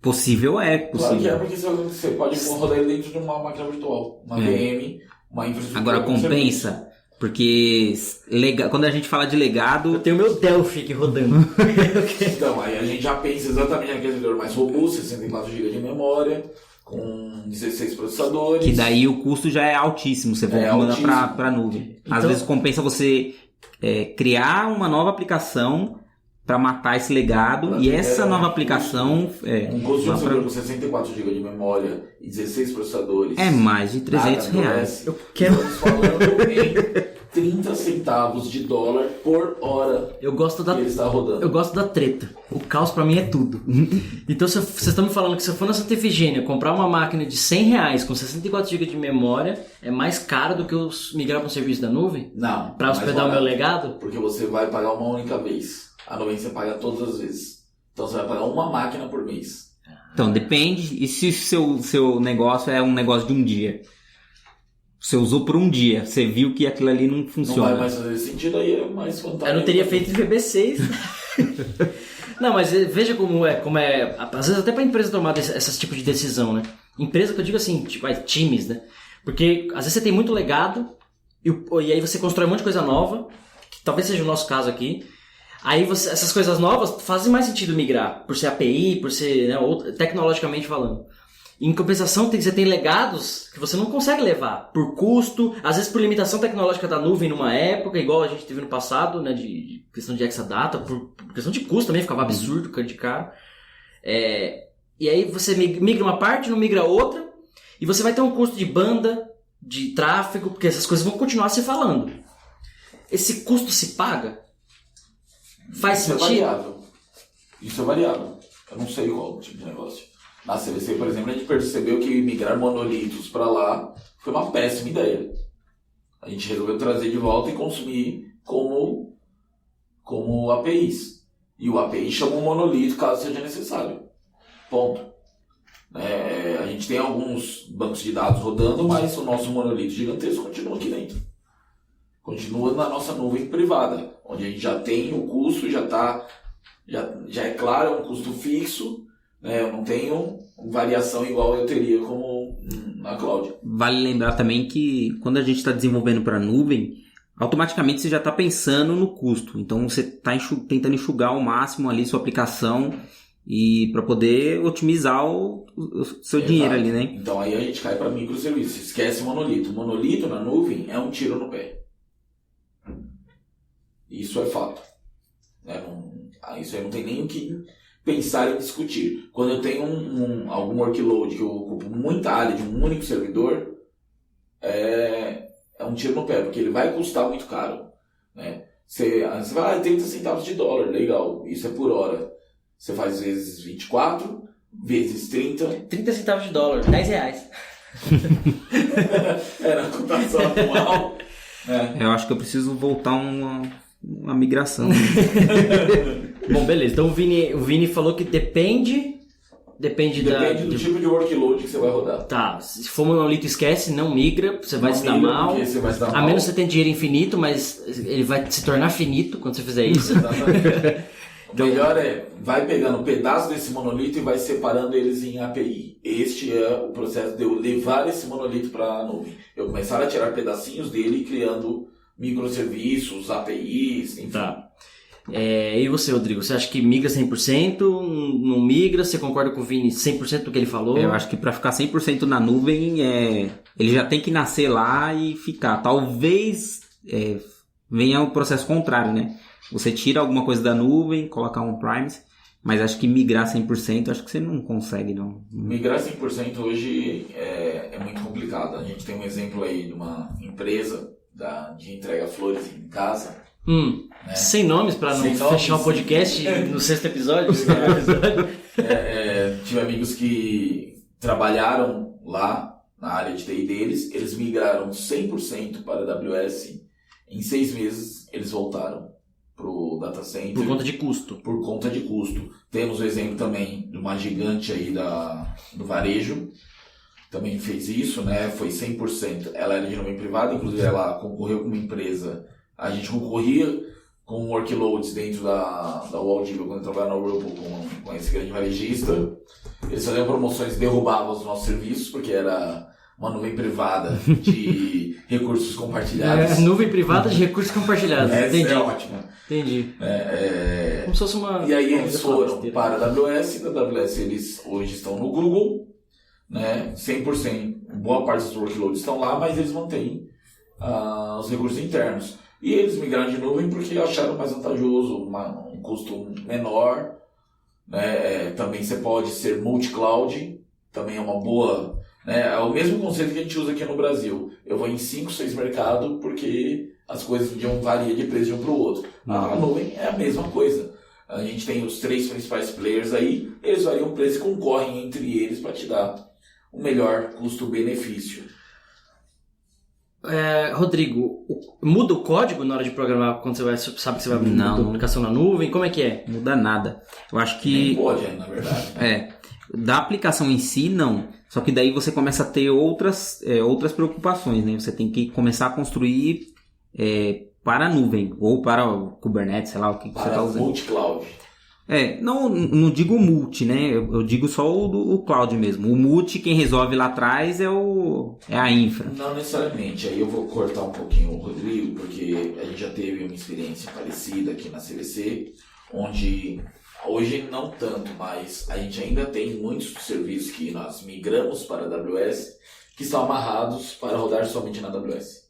Possível é, Claro que possível. é, porque você pode rodar ele dentro de uma máquina virtual, uma VM, uma infraestrutura. Agora compensa, porque quando a gente fala de Eu legado, tenho meu Delphi aqui rodando. Então, aí a gente já pensa exatamente naquele servidor mais robusto, 64 GB de memória, com 16 processadores. que daí o custo já é altíssimo, você vai mandar altíssimo. para nuvem. Às Então- vezes compensa você criar uma nova aplicação para matar esse legado, Pra e ter, essa nova um aplicação Um custo de um lá servidor pra- com 64 GB de memória e 16 processadores. é mais de 300 nada, reais. Eu quero... Estamos falando em 30 centavos de dólar por hora Eu gosto que ele está rodando. Eu gosto da treta. O caos pra mim é tudo. Então, vocês estão me falando que se eu for na Santa Efigênia comprar uma máquina de 100 reais com 64 GB de memória, é mais caro do que eu migrar para um serviço da nuvem? Não. Pra mais hospedar o meu barato. legado? Porque você vai pagar uma única vez. A nuvem você paga todas as vezes. Então você vai pagar uma máquina por mês. Então depende, e se seu negócio é um negócio de um dia? Você usou por um dia, você viu que aquilo ali não Não funciona. vai mais fazer sentido, aí é mais vantagem. Eu não teria feito em VB6. Não, mas veja como é. Às vezes até pra empresa tomar esse tipo de decisão, né? Empresa que eu digo assim, tipo, times, né? Porque às vezes você tem muito legado e aí você constrói um monte de coisa nova, que talvez seja o nosso caso aqui. Aí essas coisas novas fazem mais sentido migrar, por ser API, por ser, né, tecnologicamente falando. Em compensação, você tem legados que você não consegue levar, por custo, às vezes por limitação tecnológica da nuvem numa época, igual a gente teve no passado, né, de questão de Exadata, por questão de custo também, ficava absurdo, de caro. E aí você migra uma parte, não migra outra, e você vai ter um custo de banda, de tráfego, porque essas coisas vão continuar se falando. Esse custo se paga? Faz Isso sentido? é variável. Isso é variável. Eu não sei qual tipo de negócio. Na CVC, por exemplo, a gente percebeu que migrar monolitos para lá foi uma péssima ideia. A gente resolveu trazer de volta e consumir como APIs. E o API chama um monolito caso seja necessário. Ponto. A gente tem alguns bancos de dados rodando, mas o nosso monolito gigantesco continua aqui dentro. Continua na nossa nuvem privada, onde a gente já tem o custo, já é claro, é um custo fixo, né? Eu não tenho variação igual eu teria como na cloud. Vale lembrar também que quando a gente está desenvolvendo para a nuvem, automaticamente você já está pensando no custo. Então você está tentando enxugar ao máximo ali sua aplicação e para poder otimizar o seu dinheiro ali, né? Então aí a gente cai para microserviços. Esquece o monolito. O monolito na nuvem é um tiro no pé. Isso é fato. Isso aí não tem nem o que pensar em discutir. Quando eu tenho algum workload que eu ocupo muita área de um único servidor, é um tiro no pé, porque ele vai custar muito caro. Né? Você vai 30 centavos de dólar, legal, isso é por hora. Você faz vezes 24, vezes 30. 30 centavos de dólar, 10 reais. Na cotação atual. Eu acho que eu preciso voltar uma migração. Bom, beleza. Então o Vini falou que depende do tipo de workload que você vai rodar. Tá, se for monolito, esquece, não migra, você vai Não se dar migra, mal. porque você vai se dar A mal. menos que você tenha dinheiro infinito, mas ele vai se tornar finito quando você fizer isso. Exatamente. O melhor vai pegando um pedaço desse monolito e vai separando eles em API. Este é o processo de eu levar esse monolito para a nuvem. Eu começar a tirar pedacinhos dele, criando microserviços, APIs, enfim. Tá. E você, Rodrigo? Você acha que migra 100%? Não migra? Você concorda com o Vini 100% do que ele falou? Eu acho que para ficar 100% na nuvem, ele já tem que nascer lá e ficar. Talvez venha o processo contrário, né? Você tira alguma coisa da nuvem, coloca on-premise, mas acho que migrar 100%, acho que você não consegue, não. Migrar 100% hoje é muito complicado. A gente tem um exemplo aí de uma empresa de entrega flores em casa. Né? Sem nomes para não fechar o podcast no sexto episódio. Tive amigos que trabalharam lá na área de TI deles, eles migraram 100% para a AWS. Em 6 meses eles voltaram para o data center. Por conta de custo. Por conta de custo. Temos o exemplo também de uma gigante aí do varejo, também fez isso, né? Foi 100%. Ela era de nome privado, inclusive ela concorreu com uma empresa. A gente concorria com workloads dentro da Waldiva, quando eu trabalhava na Whirlpool com esse grande varejista. Eles faziam promoções e derrubavam os nossos serviços, porque era uma nuvem privada de recursos compartilhados. Nuvem privada de recursos compartilhados. Entendi. É ótimo. Entendi. Como se fosse uma... E aí eles foram para a AWS. Da AWS eles hoje estão no Google, né? 100%, boa parte dos workloads estão lá, mas eles mantêm os recursos internos. E eles migraram de nuvem porque acharam mais vantajoso, um custo menor. Né? Também você pode ser multi-cloud, também é uma boa... Né? É o mesmo conceito que a gente usa aqui no Brasil. Eu vou em 5, 6 mercados porque as coisas variam de preço de um para o outro. A nuvem é a mesma coisa. A gente tem os 3 principais players aí, eles variam o preço e concorrem entre eles para te dar o melhor custo-benefício. Rodrigo, muda o código na hora de programar quando você sabe que você vai abrir uma aplicação na nuvem? Como é que é? Muda nada. Eu acho que... Nem pode, na verdade. Da aplicação em si, não. Só que daí você começa a ter outras preocupações, né? Você tem que começar a construir para a nuvem, ou para o Kubernetes, sei lá o que você está usando. Multi-cloud. Não digo multi, né? Eu digo só o cloud mesmo. O multi, quem resolve lá atrás é a infra. Não necessariamente. Aí eu vou cortar um pouquinho o Rodrigo, porque a gente já teve uma experiência parecida aqui na CVC, onde hoje não tanto, mas a gente ainda tem muitos serviços que nós migramos para a AWS que estão amarrados para rodar somente na AWS.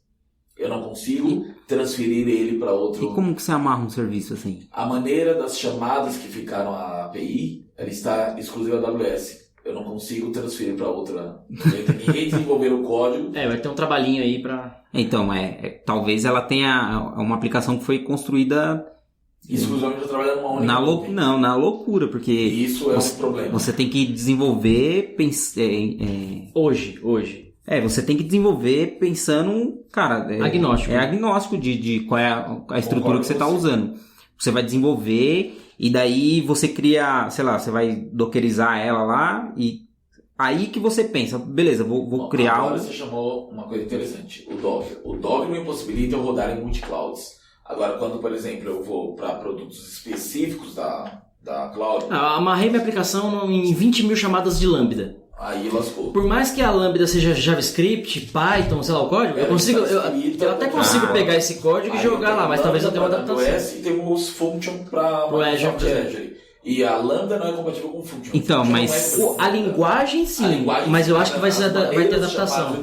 Eu não consigo transferir ele para outro... E como que você amarra um serviço assim? A maneira das chamadas que ficaram à API, ela está exclusiva da AWS. Eu não consigo transferir para outra. Eu tenho que redesenvolver o código. Vai ter um trabalhinho aí para... Então, talvez ela tenha uma aplicação que foi construída... Exclusivamente para trabalhar numa única... na loucura, porque... Isso é um problema. Você tem que desenvolver... Hoje. Você tem que desenvolver pensando, cara... agnóstico. Agnóstico de qual é a estrutura que você está usando. Você vai desenvolver e daí você cria, sei lá, você vai dockerizar ela lá e aí que você pensa, beleza, vou criar... Agora você chamou uma coisa interessante, o Docker. O Docker me impossibilita eu rodar em multi-clouds. Agora, quando, por exemplo, eu vou para produtos específicos da cloud... amarrei minha aplicação em 20 mil chamadas de Lambda. Aí lascou. Por mais que a Lambda seja JavaScript, Python, sei lá o código, eu até consigo pegar esse código e jogar lá, mas talvez eu tenha uma adaptação. E temos Function para o Azure. E a Lambda não é compatível com Function. Então, Function mas a linguagem sim, mas eu acho que vai ter adaptação.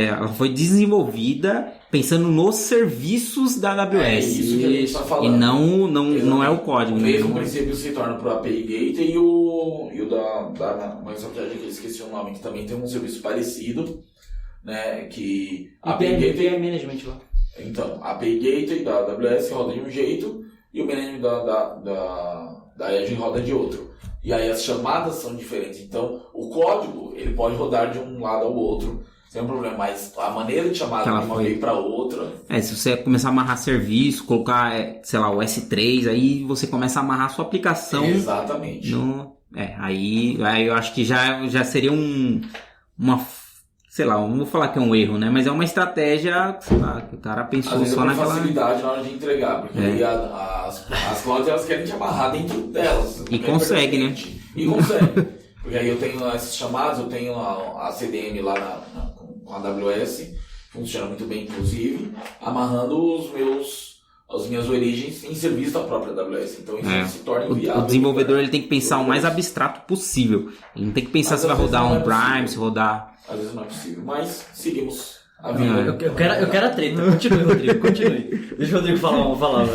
Ela foi desenvolvida pensando nos serviços da AWS. É isso que a gente está falando. E não é o código. O mesmo princípio se torna para o API Gateway e o da Microsoft Azure, que eu esqueci o nome, que também tem um serviço parecido, né? Que a API Gateway Management lá. Então, a API Gateway da AWS roda de um jeito e o Management da Azure roda de outro. E aí as chamadas são diferentes. Então, o código ele pode rodar de um lado ao outro sem problema, mas a maneira de chamar de uma vez para outra... se você começar a amarrar serviço, colocar, sei lá, o S3, aí você começa a amarrar a sua aplicação... Exatamente. Aí eu acho que já seria sei lá, não vou falar que é um erro, né? Mas é uma estratégia, sei lá, que o cara pensou só naquela... facilidade na hora de entregar, porque aí as clouds elas querem te amarrar dentro delas. E consegue, né? E consegue. Porque aí eu tenho esses chamados, eu tenho a CDM lá com a AWS, funciona muito bem, inclusive, amarrando as minhas origens em serviço da própria AWS. Então isso se torna inviável. O desenvolvedor ele tem que pensar o mais abstrato possível. Ele não tem que pensar se vai rodar on-prime, se rodar... Às vezes não é possível, mas seguimos a vida. Eu quero a treta. Continue, Rodrigo, continue. Deixa o Rodrigo falar.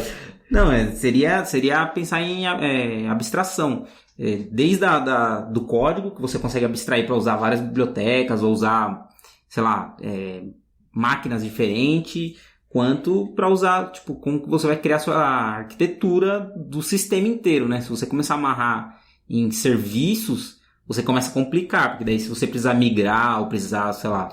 Não, seria pensar em abstração. Desde do código, que você consegue abstrair para usar várias bibliotecas, ou usar, sei lá, máquinas diferentes, quanto para usar, tipo, como que você vai criar a sua arquitetura do sistema inteiro, né? Se você começar a amarrar em serviços, você começa a complicar, porque daí se você precisar migrar ou precisar, sei lá,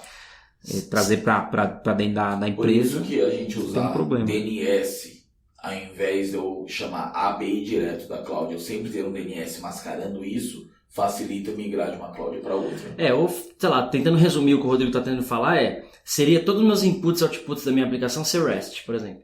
trazer para dentro da empresa... Por isso que a gente usa problema. DNS, ao invés de eu chamar API direto da cloud, eu sempre ter um DNS mascarando isso, facilita migrar de uma cloud para outra. Ou, sei lá, tentando resumir o que o Rodrigo está tentando falar, seria todos os meus inputs e outputs da minha aplicação ser REST, por exemplo.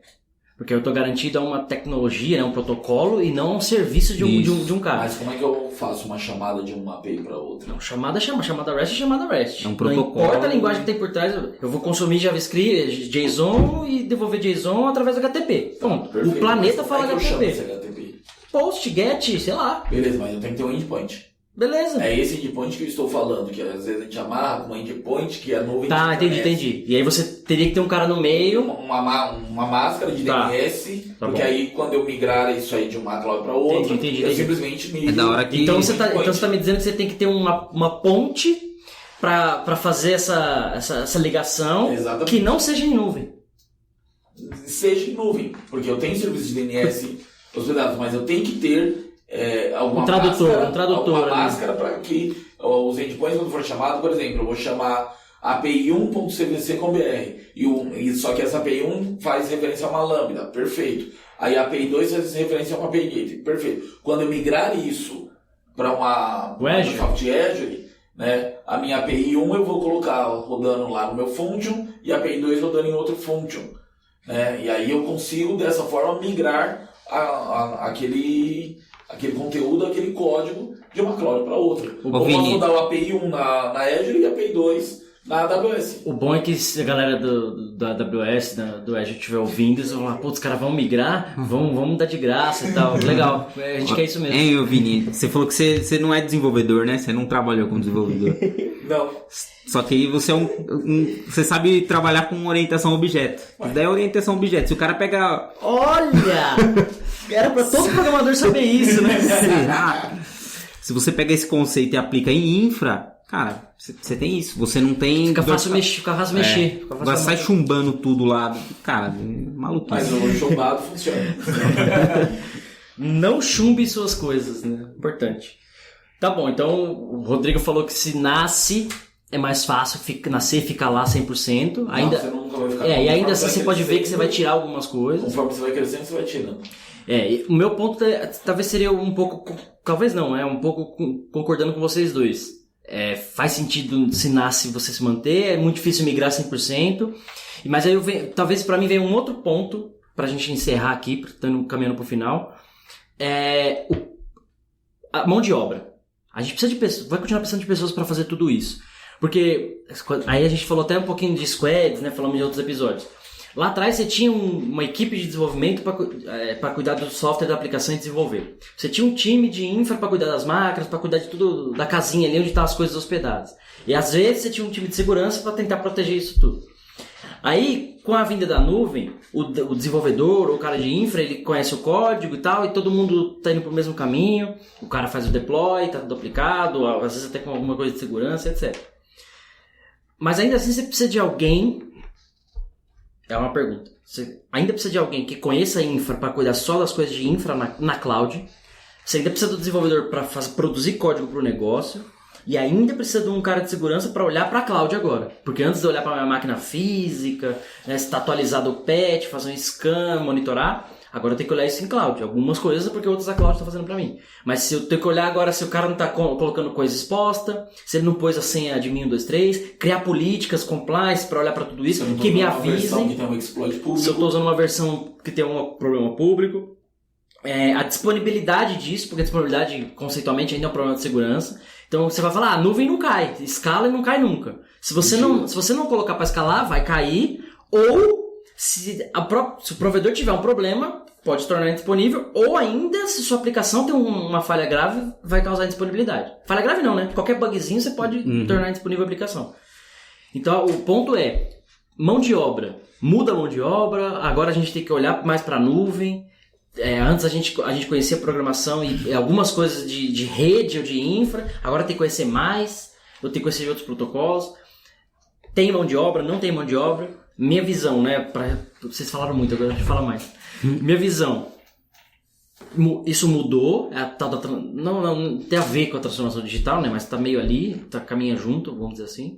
Porque eu estou garantido a uma tecnologia, né, um protocolo, e não a um serviço de um cara. Mas como é que eu faço uma chamada de uma API para outra? Não, chamada REST é chamada REST. É um protocolo. Não importa a linguagem que tem por trás, eu vou consumir JavaScript, JSON e devolver JSON através do HTTP. Bom, o planeta fala HTTP. Post, get, sei lá. Beleza, mas eu tenho que ter um endpoint. Beleza. É esse endpoint que eu estou falando, que às vezes a gente amarra com um endpoint que é nuvem. Tá, entendi. E aí você teria que ter um cara no meio. Uma máscara de DNS, Tá porque bom. aí quando eu migrar isso aí de uma cloud para outra, eu simplesmente migro. É da hora que... Então você tá me dizendo que você tem que ter uma ponte pra fazer essa ligação. Exatamente. Que não seja em nuvem. Seja em nuvem, porque eu tenho serviço de DNS hospedados, mas eu tenho que ter alguma Um tradutor alguma ali. máscara para que os endpoints, quando for chamado, por exemplo, eu vou chamar API1.cvc.com.br só que essa API1 faz referência a uma lambda, perfeito. Aí a API 2 faz referência a uma API gateway, perfeito. Quando eu migrar isso para uma Microsoft Azure, né, a minha API 1 eu vou colocar rodando lá no meu function e a API 2 rodando em outro function, né? E aí eu consigo dessa forma migrar aquele conteúdo, aquele código de uma cloud para outra. Eu posso rodar o API 1 na Azure e a API 2 na AWS. O bom é que se a galera da AWS, do Azure estiver ouvindo, eles vão falar, putz, os caras vão migrar, vamos dar de graça e tal. Legal, a gente quer isso mesmo. Hein, Vini, você falou que você não é desenvolvedor, né? Você não trabalhou como desenvolvedor. Não. Só que aí você você sabe trabalhar com orientação a objeto. Daí é orientação a objeto. Se o cara pega... Olha! Era pra todo programador saber isso, né? Se você pega esse conceito e aplica em infra, cara, você tem isso. Você não tem... Fica fácil mexer. Agora sai chumbando tudo lá. Cara, maluquice. Mas o chumbado funciona. Não chumbe suas coisas, né? Importante. Tá bom, então o Rodrigo falou que se nasce... É mais fácil nascer e ficar lá 100%. Ainda, você nunca vai ficar e ainda assim você pode ver que você vai tirar algumas coisas. Conforme você vai crescendo, você vai tirando. O meu ponto talvez seria um pouco... Talvez não, um pouco concordando com vocês dois. Faz sentido se nasce você se manter, é muito difícil migrar 100%. Mas aí talvez pra mim venha um outro ponto, pra gente encerrar aqui, caminhando pro final. A mão de obra. A gente precisa de pessoas, vai continuar precisando de pessoas pra fazer tudo isso. Porque aí a gente falou até um pouquinho de squads, né? Falamos em outros episódios. Lá atrás você tinha uma equipe de desenvolvimento para cuidar do software da aplicação e desenvolver. Você tinha um time de infra para cuidar das máquinas, para cuidar de tudo, da casinha ali onde estavam as coisas hospedadas. E às vezes você tinha um time de segurança para tentar proteger isso tudo. Aí, com a vinda da nuvem, o desenvolvedor ou o cara de infra, ele conhece o código e tal, e todo mundo tá indo pro mesmo caminho. O cara faz o deploy, tá tudo aplicado, às vezes até com alguma coisa de segurança, etc. Mas ainda assim você precisa de alguém... É uma pergunta. Você ainda precisa de alguém que conheça a infra para cuidar só das coisas de infra na cloud. Você ainda precisa do desenvolvedor para produzir código para o negócio. E ainda precisa de um cara de segurança para olhar para a cloud agora. Porque antes de olhar para a minha máquina física, né, se está atualizado o patch, fazer um scan, monitorar... Agora eu tenho que olhar isso em cloud. Algumas coisas porque outras a cloud está fazendo para mim. Mas se eu tenho que olhar agora se o cara não está colocando coisa exposta, se ele não pôs a senha admin 1, 2, 3, criar políticas, compliance para olhar para tudo isso, que me avisem. Que tem um exploit público. Se eu estou usando uma versão que tem um problema público. A disponibilidade disso, porque a disponibilidade conceitualmente ainda é um problema de segurança. Então você vai falar, a nuvem não cai, escala e não cai nunca. Se você não colocar para escalar, vai cair, ou se o provedor tiver um problema, pode se tornar indisponível, ou ainda, se sua aplicação tem uma falha grave, vai causar indisponibilidade. Falha grave não, né? Qualquer bugzinho você pode tornar indisponível a aplicação. Então, o ponto é, mão de obra. Muda a mão de obra, agora a gente tem que olhar mais para a nuvem. Antes a gente conhecia programação e algumas coisas de rede ou de infra, agora tem que conhecer mais, eu tenho que conhecer outros protocolos. Tem mão de obra, não tem mão de obra. Minha visão, né? Vocês falaram muito, agora a gente fala mais. Minha visão. Isso mudou. Não tem a ver com a transformação digital, né? Mas está meio ali, caminha junto, vamos dizer assim.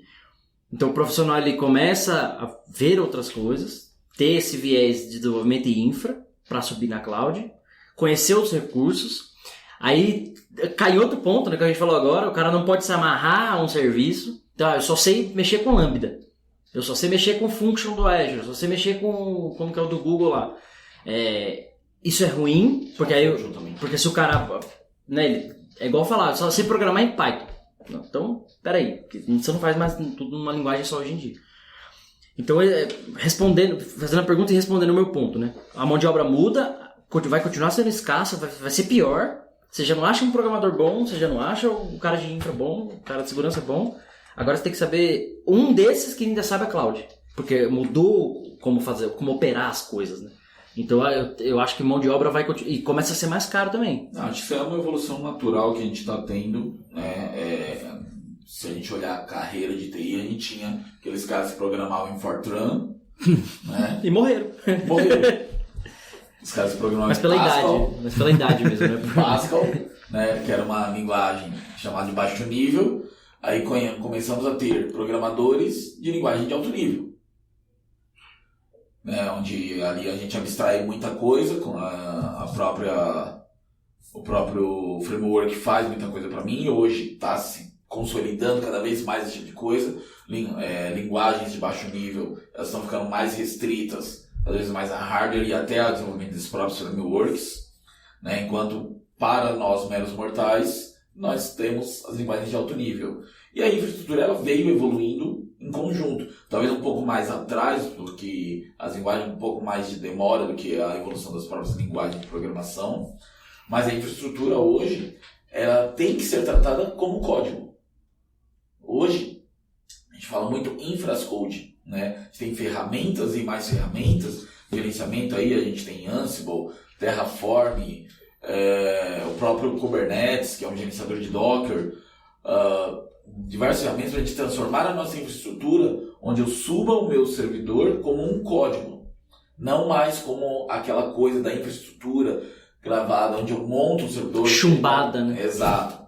Então o profissional ele começa a ver outras coisas, ter esse viés de desenvolvimento e infra para subir na cloud, conhecer os recursos. Aí cai outro ponto, né? Que a gente falou agora, o cara não pode se amarrar a um serviço. Então, eu só sei mexer com Lambda. Eu só sei mexer com function do Azure, eu só sei mexer com como que é o do Google lá. Isso é ruim, porque se o cara, né, é igual falar, só você programar em Python. Não, então, peraí, você não faz mais tudo numa linguagem só hoje em dia. Então, fazendo a pergunta e respondendo o meu ponto, né? A mão de obra muda, vai continuar sendo escassa, vai ser pior. Você já não acha um programador bom, você já não acha o cara de infra bom, o cara de segurança bom. Agora você tem que saber um desses que ainda sabe a cloud. Porque mudou como operar as coisas, né? Então eu acho que mão de obra vai continuar. E começa a ser mais caro também. Não, acho que isso é uma evolução natural que a gente está tendo, né? Se a gente olhar a carreira de TI, a gente tinha aqueles caras que programavam em Fortran, né? E morreram. Os caras que programavam mas pela em Pascal. Mas pela idade mesmo, né? Pascal, né? Que era uma linguagem chamada de baixo nível. Aí começamos a ter programadores de linguagem de alto nível. Né, onde ali a gente abstrai muita coisa, com o próprio framework faz muita coisa para mim, hoje está se consolidando cada vez mais esse tipo de coisa, linguagens de baixo nível, elas estão ficando mais restritas, às vezes mais a hardware e até ao desenvolvimento dos próprios frameworks, né, enquanto para nós meros mortais, nós temos as linguagens de alto nível. E a infraestrutura ela veio evoluindo em conjunto, talvez um pouco mais atrás do que as linguagens, um pouco mais de demora do que a evolução das próprias linguagens de programação, mas a infraestrutura hoje ela tem que ser tratada como código. Hoje a gente fala muito infrascode, né? A gente tem ferramentas e mais ferramentas, gerenciamento aí a gente tem Ansible, Terraform, o próprio Kubernetes, que é um gerenciador de Docker, diversas ferramentas para a gente transformar a nossa infraestrutura onde eu suba o meu servidor como um código, não mais como aquela coisa da infraestrutura gravada onde eu monto o servidor chumbada, né? Exato.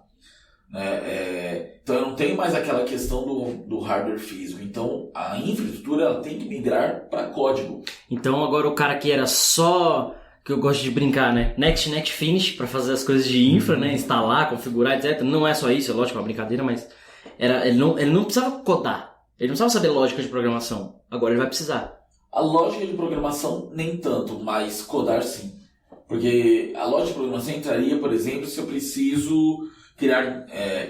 Então eu não tenho mais aquela questão do hardware físico, então a infraestrutura ela tem que migrar para código. Então agora o cara que era só, que eu gosto de brincar, né? Next, finish, para fazer as coisas de infra, né? Instalar, configurar, etc. Não é só isso, é lógico, é uma brincadeira, mas ele não precisava codar. Ele não precisava saber lógica de programação. Agora ele vai precisar. A lógica de programação nem tanto, mas codar sim. Porque a lógica de programação entraria, por exemplo, se eu preciso criar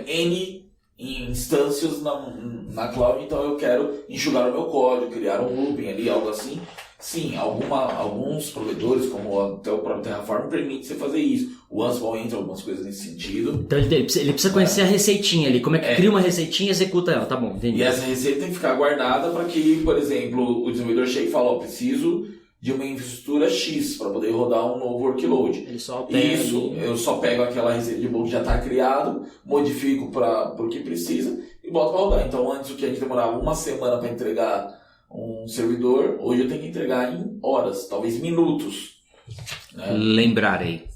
N instâncias na cloud, então eu quero enxugar o meu código, criar um looping ali, algo assim. Sim, alguns provedores, como até o próprio Terraform, permite você fazer isso. O Ansible entra algumas coisas nesse sentido. Então ele precisa conhecer a receitinha ali. Como é que cria uma receitinha e executa ela. Tá bom, entendi. E essa receita tem que ficar guardada para que, por exemplo, o desenvolvedor chegue e fale, preciso de uma infraestrutura X para poder rodar um novo workload. Ele só pega eu só pego aquela receita de bolo que já está criado, modifico para o que precisa e boto para rodar. Então antes o que a gente demorava uma semana para entregar um servidor, hoje eu tenho que entregar em horas, talvez minutos. Né? Lembrarei.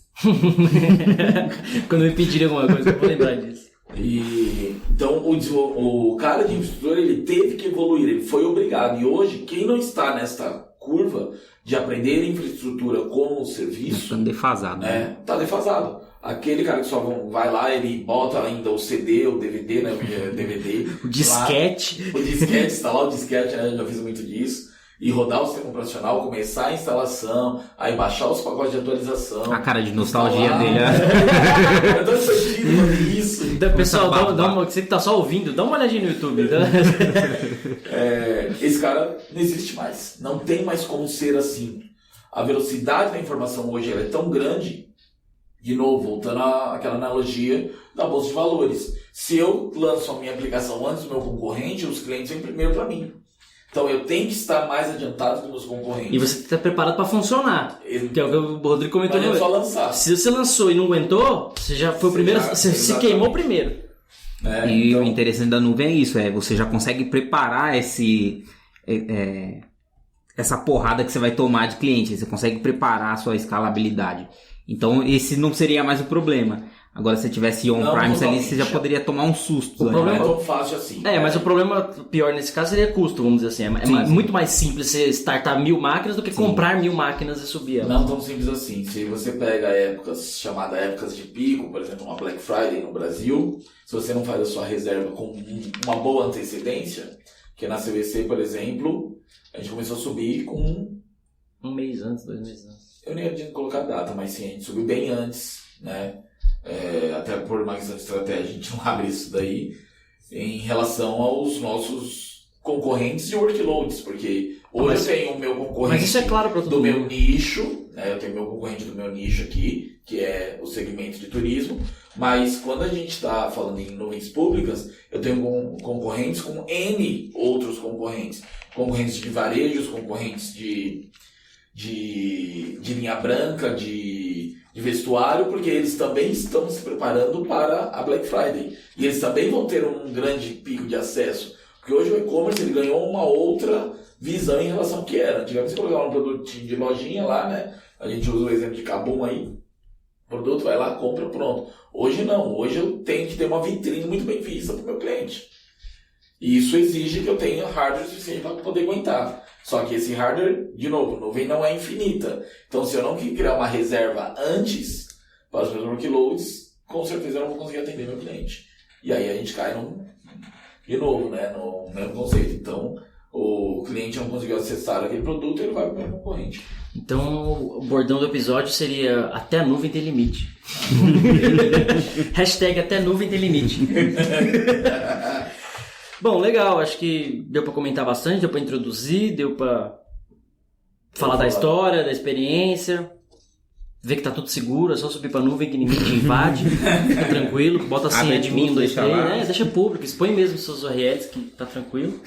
Quando me pedirem alguma coisa, eu vou lembrar disso. Então o cara de infraestrutura ele teve que evoluir, ele foi obrigado. E hoje, quem não está nesta curva de aprender infraestrutura como serviço... Está defasado. Está defasado. Aquele cara que só vai lá, ele bota ainda o CD, o DVD, né? DVD. O disquete. Lá, o disquete, instalar o disquete, né? Eu já fiz muito disso. E rodar o sistema operacional, começar a instalação, aí baixar os pacotes de atualização. A cara de nostalgia dele. Eu tô sentindo fazer isso. Então, pessoal, você que tá só ouvindo, dá uma olhadinha no YouTube. Tá? Esse cara não existe mais. Não tem mais como ser assim. A velocidade da informação hoje ela é tão grande. De novo, voltando àquela analogia da bolsa de valores. Se eu lanço a minha aplicação antes do meu concorrente, os clientes vêm primeiro para mim. Então eu tenho que estar mais adiantado que meus concorrentes. E você tem que estar preparado para funcionar. Que é o que o Rodrigo comentou. Não é só lançar. Se você lançou e não aguentou, você já foi o primeiro, você se queimou primeiro. E então... o interessante da nuvem é isso, você já consegue preparar essa porrada que você vai tomar de cliente. Você consegue preparar a sua escalabilidade. Então esse não seria mais o problema. Agora se você tivesse on-premise ali, você já poderia tomar um susto. O problema é tão fácil assim. Mas o problema pior nesse caso seria custo, vamos dizer assim. Sim. Muito mais simples você startar 1000 máquinas do que comprar 1000 máquinas e subir elas. Não tão simples assim. Se você pega épocas chamadas épocas de pico, por exemplo, uma Black Friday no Brasil, se você não faz a sua reserva com uma boa antecedência, que na CVC, por exemplo, a gente começou a subir com Um mês antes, 2 meses antes. Eu nem adianto colocar data, mas sim, a gente subiu bem antes, né? Até por uma questão de estratégia, a gente não abre isso daí em relação aos nossos concorrentes de workloads, porque hoje eu tenho o meu concorrente isso é claro pra todo mundo. meu nicho, né? Eu tenho meu concorrente do meu nicho aqui, que é o segmento de turismo, mas quando a gente está falando em nuvens públicas, eu tenho concorrentes com N outros concorrentes. Concorrentes de varejos, concorrentes de linha branca, de vestuário, porque eles também estão se preparando para a Black Friday. E eles também vão ter um grande pico de acesso. Porque hoje o e-commerce ele ganhou uma outra visão em relação ao que era. Antigamente você colocava um produtinho de lojinha lá, né? A gente usa o exemplo de Kabum aí. O produto vai lá, compra, pronto. Hoje não. Hoje eu tenho que ter uma vitrine muito bem vista para o meu cliente. E isso exige que eu tenha hardware suficiente para poder aguentar. Só que esse hardware, de novo, a nuvem não é infinita. Então, se eu não criar uma reserva antes para os meus workloads, com certeza eu não vou conseguir atender meu cliente. E aí a gente cai de novo, né, no mesmo conceito. Então, o cliente não conseguiu acessar aquele produto, ele vai para o meu concorrente. Então, o bordão do episódio seria até a nuvem tem limite. Hashtag até a nuvem tem limite. Bom, legal, acho que deu pra comentar bastante, deu pra introduzir, deu pra falar da história, da experiência, ver que tá tudo seguro, é só subir pra nuvem que ninguém te invade, fica tranquilo, bota assim admin 1, 2, 3, deixa público, expõe mesmo seus URLs que tá tranquilo.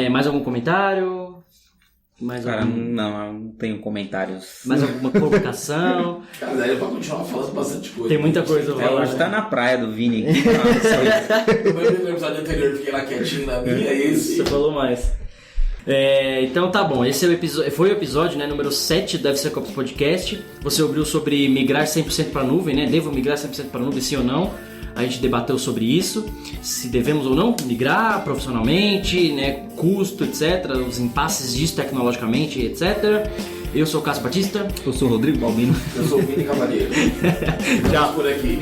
Mais algum comentário? Cara, não tenho comentários. Mais alguma publicação? Cara, daí é pra continuar falando bastante coisa. Tem muita coisa pra falar. Hoje tá na praia do Vini aqui. No meu episódio anterior eu fiquei lá quietinho na minha, esse. Você falou mais. Então tá bom, esse foi o episódio, né, número 7 do DevSecOps Podcast. Você ouviu sobre migrar 100% para nuvem, né? Devo migrar 100% para nuvem, sim ou não? A gente debateu sobre isso, se devemos ou não migrar profissionalmente, né, custo, etc, os impasses disso tecnologicamente, etc. Eu sou o Cássio Batista. Eu sou o Rodrigo Balbino. Eu sou o Vini Cavaleiro. Tchau. Por aqui.